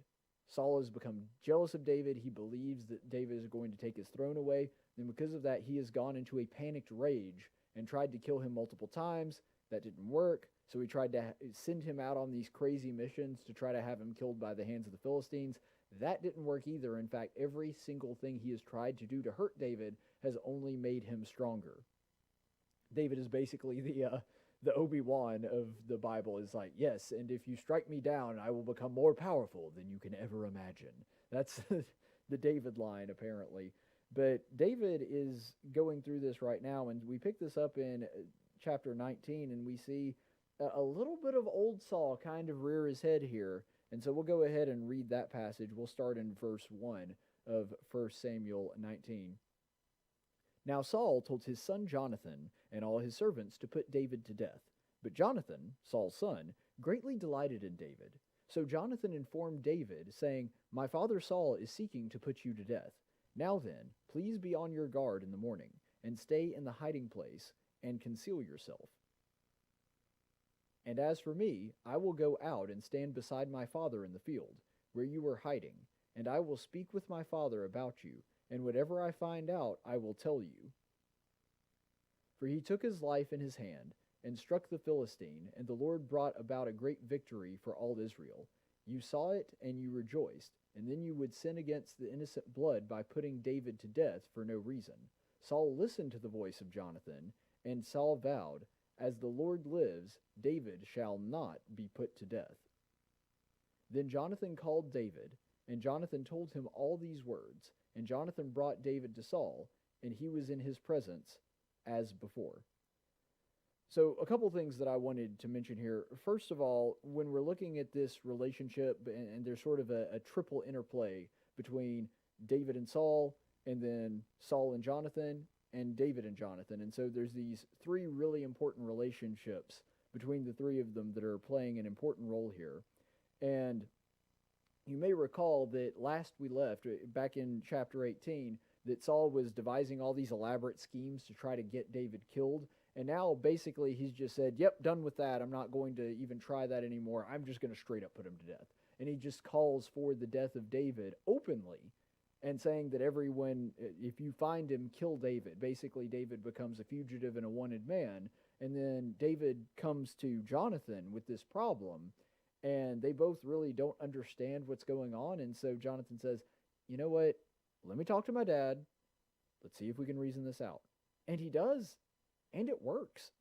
S4: Saul has become jealous of David. He believes that David is going to take his throne away, and because of that, he has gone into a panicked rage and tried to kill him multiple times. That didn't work, so he tried to send him out on these crazy missions to try to have him killed by the hands of the Philistines. That didn't work either. In fact, every single thing he has tried to do to hurt David has only made him stronger. David is basically the Obi-Wan of the Bible, is like, yes, and if you strike me down, I will become more powerful than you can ever imagine. That's the David line, apparently. But David is going through this right now, and we pick this up in chapter 19, and we see a little bit of old Saul kind of rear his head here. And so we'll go ahead and read that passage. We'll start in verse 1 of 1 Samuel 19. Now Saul told his son Jonathan and all his servants to put David to death. But Jonathan, Saul's son, greatly delighted in David. So Jonathan informed David, saying, My father Saul is seeking to put you to death. Now then, please be on your guard in the morning, and stay in the hiding place, and conceal yourself. And as for me, I will go out and stand beside my father in the field, where you were hiding, and I will speak with my father about you, and whatever I find out I will tell you. For he took his life in his hand, and struck the Philistine, and the Lord brought about a great victory for all Israel. You saw it, and you rejoiced, and then you would sin against the innocent blood by putting David to death for no reason. Saul listened to the voice of Jonathan, and Saul vowed, As the Lord lives, David shall not be put to death. Then Jonathan called David, and Jonathan told him all these words. And Jonathan brought David to Saul, and he was in his presence as before. So a couple things that I wanted to mention here. First of all, when we're looking at this relationship, and there's sort of a triple interplay between David and Saul, and then Saul and Jonathan, and David and Jonathan. And so there's these three really important relationships between the three of them that are playing an important role here. And you may recall that last we left, back in chapter 18, that Saul was devising all these elaborate schemes to try to get David killed. And now basically he's just said, yep, done with that. I'm not going to even try that anymore. I'm just going to straight up put him to death. And he just calls for the death of David openly and saying that everyone, if you find him, kill David. Basically, David becomes a fugitive and a wanted man. And then David comes to Jonathan with this problem. And they both really don't understand what's going on. And so Jonathan says, you know what? Let me talk to my dad. Let's see if we can reason this out. And he does. And it works.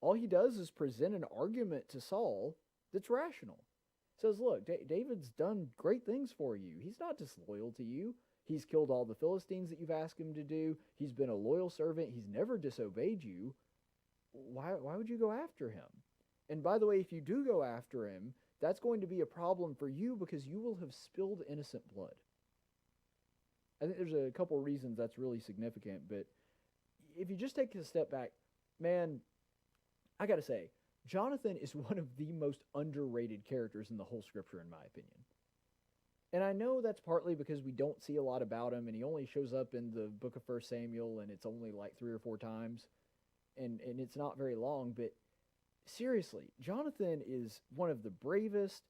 S4: All he does is present an argument to Saul that's rational. Says, look, David's done great things for you. He's not disloyal to you. He's killed all the Philistines that you've asked him to do. He's been a loyal servant. He's never disobeyed you. Why would you go after him? And by the way, if you do go after him, that's going to be a problem for you because you will have spilled innocent blood. I think there's a couple reasons that's really significant, but if you just take a step back, man, I got to say, Jonathan is one of the most underrated characters in the whole scripture, in my opinion. And I know that's partly because we don't see a lot about him, and he only shows up in the book of 1 Samuel, and it's only like 3 or 4 times, and it's not very long, but seriously, Jonathan is one of the bravest,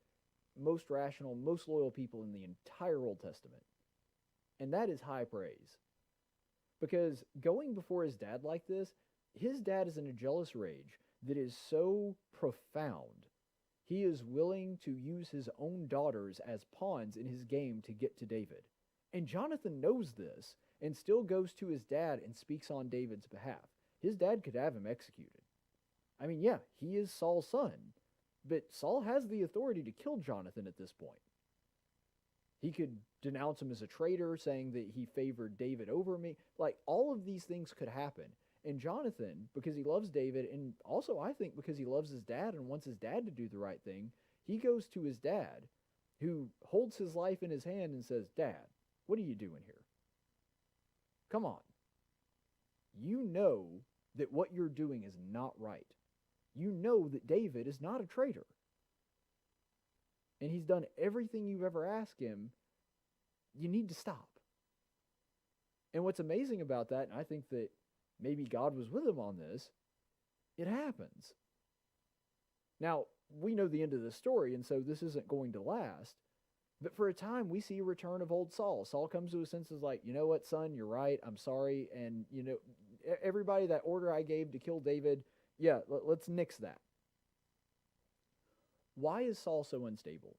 S4: most rational, most loyal people in the entire Old Testament. And that is high praise. Because going before his dad like this, his dad is in a jealous rage that is so profound. He is willing to use his own daughters as pawns in his game to get to David. And Jonathan knows this and still goes to his dad and speaks on David's behalf. His dad could have him executed. I mean, yeah, he is Saul's son, but Saul has the authority to kill Jonathan at this point. He could denounce him as a traitor, saying that he favored David over me. Like, all of these things could happen. And Jonathan, because he loves David, and also I think because he loves his dad and wants his dad to do the right thing, he goes to his dad, who holds his life in his hand and says, Dad, what are you doing here? Come on. You know that what you're doing is not right. You know that David is not a traitor. And he's done everything you've ever asked him. You need to stop. And what's amazing about that, and I think that maybe God was with him on this, it happens. Now, we know the end of the story, and so this isn't going to last. But for a time, we see a return of old Saul. Saul comes to his senses like, you know what, son, you're right, I'm sorry. And, you know, everybody, that order I gave to kill David, yeah, let's nix that. Why is Saul so unstable?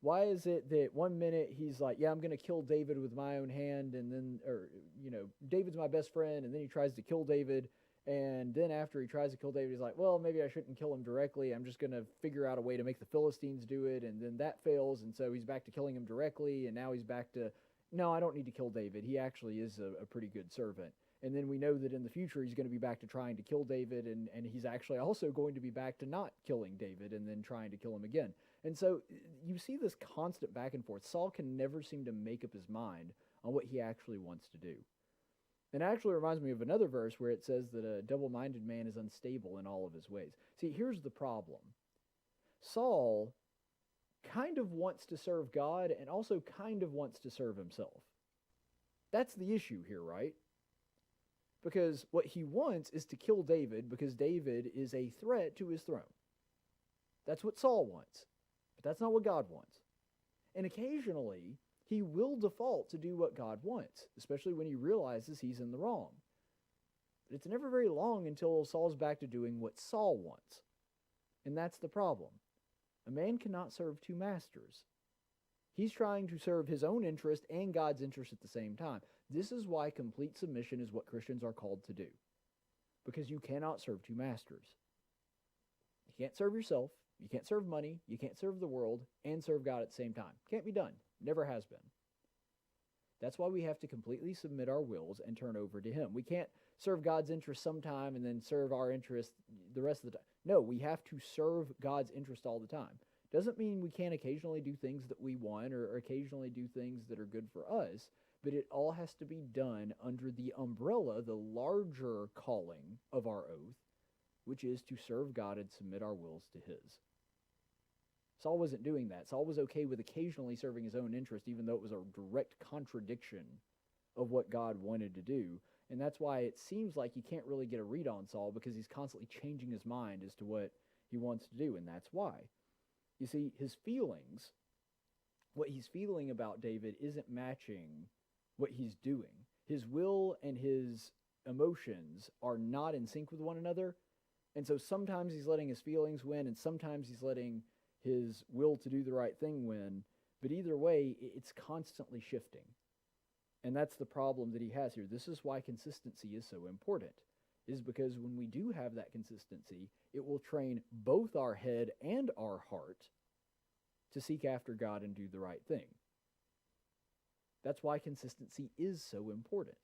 S4: Why is it that one minute he's like, yeah, I'm going to kill David with my own hand, and then, or, you know, David's my best friend, and then he tries to kill David, and then after he tries to kill David, he's like, well, maybe I shouldn't kill him directly, I'm just going to figure out a way to make the Philistines do it, and then that fails, and so he's back to killing him directly, and now he's back to, no, I don't need to kill David, he actually is a pretty good servant. And then we know that in the future he's going to be back to trying to kill David, and he's actually also going to be back to not killing David and then trying to kill him again. And so you see this constant back and forth. Saul can never seem to make up his mind on what he actually wants to do. And it actually reminds me of another verse where it says that a double-minded man is unstable in all of his ways. See, here's the problem. Saul kind of wants to serve God and also kind of wants to serve himself. That's the issue here, right? Because what he wants is to kill David because David is a threat to his throne. That's what Saul wants. But that's not what God wants. And occasionally, he will default to do what God wants, especially when he realizes he's in the wrong. But it's never very long until Saul's back to doing what Saul wants. And that's the problem. A man cannot serve two masters. He's trying to serve his own interest and God's interest at the same time. This is why complete submission is what Christians are called to do. Because you cannot serve two masters. You can't serve yourself, you can't serve money, you can't serve the world, and serve God at the same time. Can't be done. Never has been. That's why we have to completely submit our wills and turn over to Him. We can't serve God's interest sometime and then serve our interest the rest of the time. No, we have to serve God's interest all the time. Doesn't mean we can't occasionally do things that we want or occasionally do things that are good for us, but it all has to be done under the umbrella, the larger calling of our oath, which is to serve God and submit our wills to His. Saul wasn't doing that. Saul was okay with occasionally serving his own interest, even though it was a direct contradiction of what God wanted to do. And that's why it seems like you can't really get a read on Saul, because he's constantly changing his mind as to what he wants to do, and that's why. You see, his feelings, what he's feeling about David isn't matching what he's doing. His will and his emotions are not in sync with one another, and so sometimes he's letting his feelings win, and sometimes he's letting his will to do the right thing win, but either way, it's constantly shifting. And that's the problem that he has here. This is why consistency is so important, is because when we do have that consistency, it will train both our head and our heart to seek after God and do the right thing. That's why consistency is so important.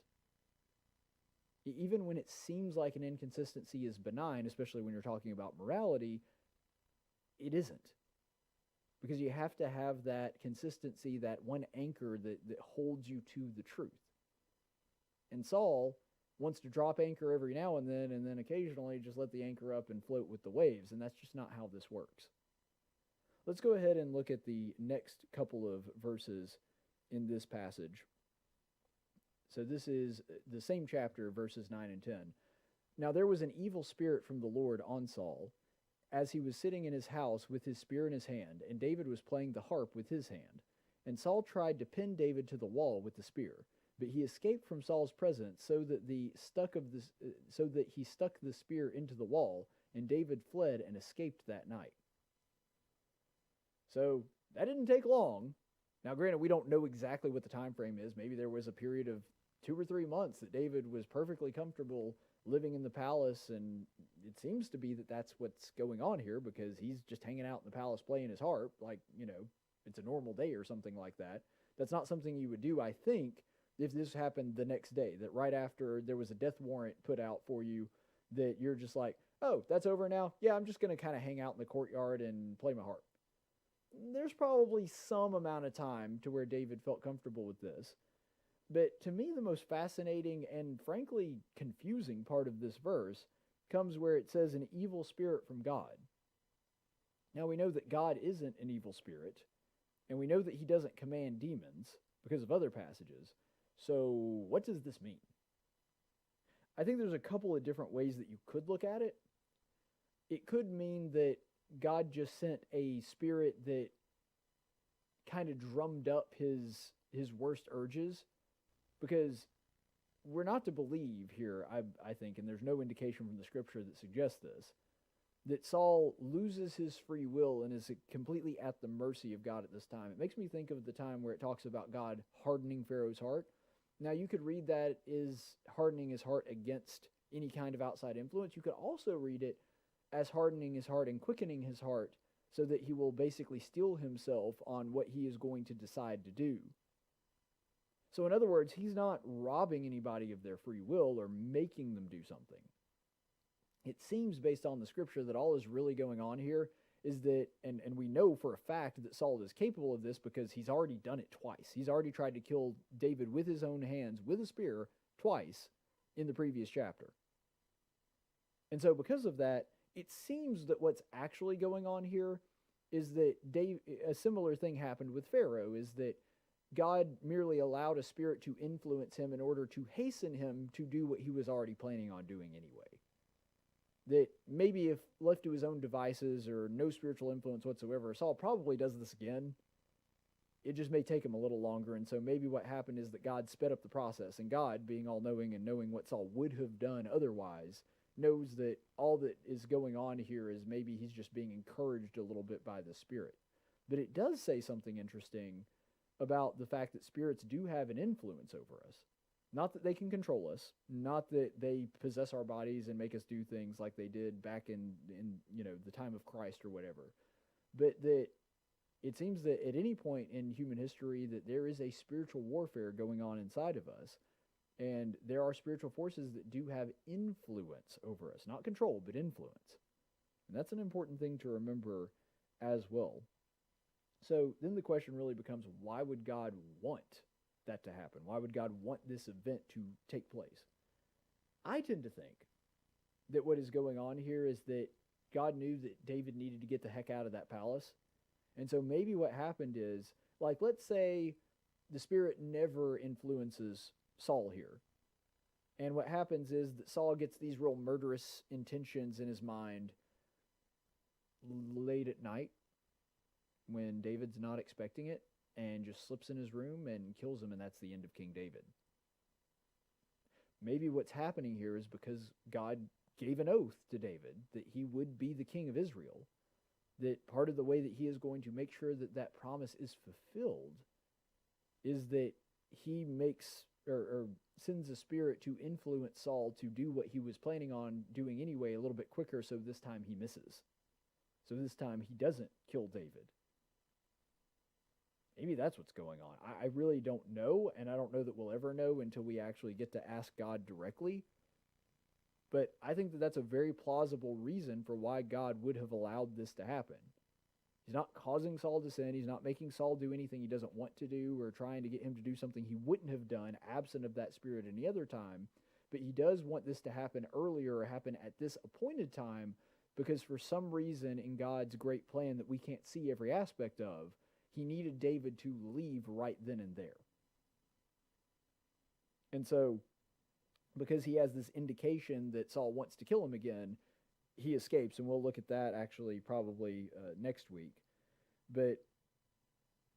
S4: Even when it seems like an inconsistency is benign, especially when you're talking about morality, it isn't. Because you have to have that consistency, that one anchor that holds you to the truth. And Saul wants to drop anchor every now and then occasionally just let the anchor up and float with the waves, and that's just not how this works. Let's go ahead and look at the next couple of verses in this passage. So this is the same chapter, verses 9 and 10. Now there was an evil spirit from the Lord on Saul, as he was sitting in his house with his spear in his hand, and David was playing the harp with his hand. And Saul tried to pin David to the wall with the spear, but he escaped from Saul's presence, so that he stuck the spear into the wall, and David fled and escaped that night. So that didn't take long. Now, granted, we don't know exactly what the time frame is. Maybe there was a period of 2 or 3 months that David was perfectly comfortable living in the palace, and it seems to be that that's what's going on here, because he's just hanging out in the palace playing his harp, like, it's a normal day or something like that. That's not something you would do, I think, if this happened the next day, that right after there was a death warrant put out for you, that you're just like, oh, that's over now? Yeah, I'm just going to kind of hang out in the courtyard and play my harp. There's probably some amount of time to where David felt comfortable with this. But to me, the most fascinating and frankly confusing part of this verse comes where it says an evil spirit from God. Now we know that God isn't an evil spirit, and we know that He doesn't command demons because of other passages. So what does this mean? I think there's a couple of different ways that you could look at it. It could mean that God just sent a spirit that kind of drummed up his worst urges, because we're not to believe here, I think, and there's no indication from the scripture that suggests this, that Saul loses his free will and is completely at the mercy of God at this time. It makes me think of the time where it talks about God hardening Pharaoh's heart. Now, you could read that as hardening his heart against any kind of outside influence. You could also read it as hardening his heart and quickening his heart so that he will basically steel himself on what he is going to decide to do. So in other words, he's not robbing anybody of their free will or making them do something. It seems, based on the scripture, that all is really going on here is that, and we know for a fact that Saul is capable of this because he's already done it twice. He's already tried to kill David with his own hands, with a spear, twice in the previous chapter. And so because of that, it seems that what's actually going on here is that a similar thing happened with Pharaoh, is that God merely allowed a spirit to influence him in order to hasten him to do what he was already planning on doing anyway. That maybe if left to his own devices or no spiritual influence whatsoever, Saul probably does this again. It just may take him a little longer, and so maybe what happened is that God sped up the process, and God, being all-knowing and knowing what Saul would have done otherwise, knows that all that is going on here is maybe he's just being encouraged a little bit by the Spirit. But it does say something interesting about the fact that spirits do have an influence over us. Not that they can control us, not that they possess our bodies and make us do things like they did back in the time of Christ or whatever, but that it seems that at any point in human history that there is a spiritual warfare going on inside of us, and there are spiritual forces that do have influence over us, not control, but influence. And that's an important thing to remember as well. So then the question really becomes, why would God want that to happen? Why would God want this event to take place? I tend to think that what is going on here is that God knew that David needed to get the heck out of that palace. And so maybe what happened is, like, let's say the Spirit never influences Saul here. And what happens is that Saul gets these real murderous intentions in his mind late at night when David's not expecting it, and just slips in his room and kills him, and that's the end of King David. Maybe what's happening here is because God gave an oath to David that he would be the king of Israel, that part of the way that he is going to make sure that that promise is fulfilled is that he makes or sends a spirit to influence Saul to do what he was planning on doing anyway a little bit quicker, so this time he misses. So this time he doesn't kill David. Maybe that's what's going on. I really don't know, and I don't know that we'll ever know until we actually get to ask God directly. But I think that that's a very plausible reason for why God would have allowed this to happen. He's not causing Saul to sin. He's not making Saul do anything he doesn't want to do or trying to get him to do something he wouldn't have done absent of that spirit any other time. But he does want this to happen earlier or happen at this appointed time because for some reason in God's great plan that we can't see every aspect of, he needed David to leave right then and there. And so, because he has this indication that Saul wants to kill him again, he escapes, and we'll look at that actually probably next week. But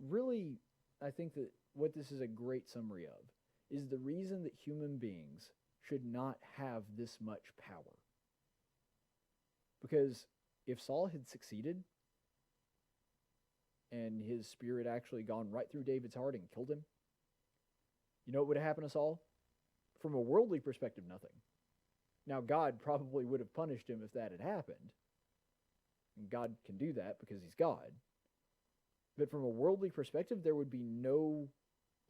S4: really, I think that what this is a great summary of is the reason that human beings should not have this much power. Because if Saul had succeeded, and his spirit actually gone right through David's heart and killed him, you know what would have happened to Saul? From a worldly perspective, nothing. Now, God probably would have punished him if that had happened. And God can do that because he's God. But from a worldly perspective, there would be no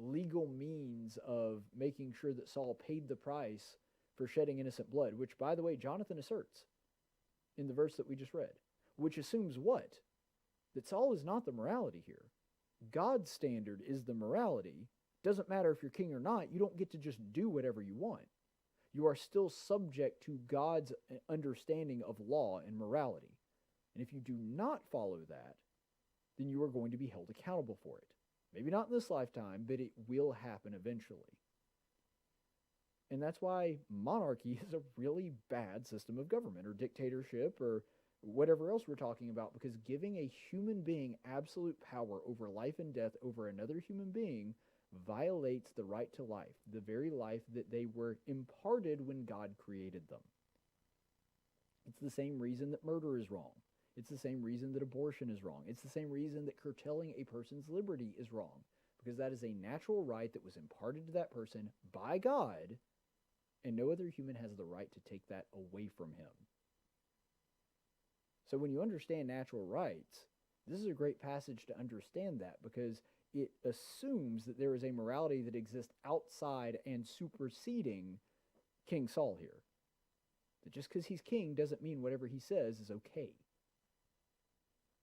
S4: legal means of making sure that Saul paid the price for shedding innocent blood, which, by the way, Jonathan asserts in the verse that we just read, which assumes what? That Saul is not the morality here. God's standard is the morality. Doesn't matter if you're king or not. You don't get to just do whatever you want. You are still subject to God's understanding of law and morality. And if you do not follow that, then you are going to be held accountable for it. Maybe not in this lifetime, but it will happen eventually. And that's why monarchy is a really bad system of government or dictatorship or whatever else we're talking about, because giving a human being absolute power over life and death over another human being violates the right to life, the very life that they were imparted when God created them. It's the same reason that murder is wrong. It's the same reason that abortion is wrong. It's the same reason that curtailing a person's liberty is wrong, because that is a natural right that was imparted to that person by God, and no other human has the right to take that away from him. So when you understand natural rights, this is a great passage to understand that, because it assumes that there is a morality that exists outside and superseding King Saul here. That just because he's king doesn't mean whatever he says is okay.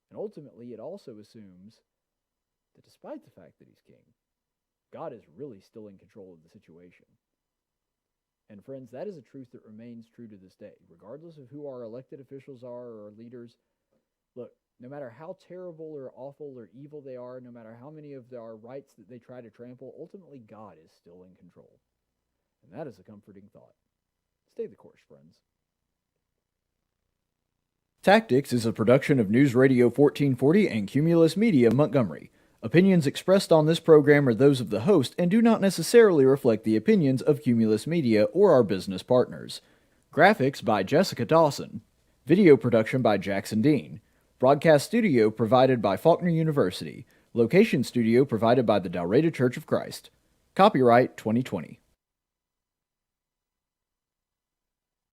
S4: And ultimately, it also assumes that despite the fact that he's king, God is really still in control of the situation. And friends, that is a truth that remains true to this day. Regardless of who our elected officials are or our leaders, look, no matter how terrible or awful or evil they are, no matter how many of our rights that they try to trample, ultimately God is still in control. And that is a comforting thought. Stay the course, friends.
S7: Tactics is a production of News Radio 1440 and Cumulus Media Montgomery. Opinions expressed on this program are those of the host and do not necessarily reflect the opinions of Cumulus Media or our business partners. Graphics by Jessica Dawson. Video production by Jackson Dean. Broadcast studio provided by Faulkner University. Location studio provided by the Dalrata Church of Christ. Copyright 2020.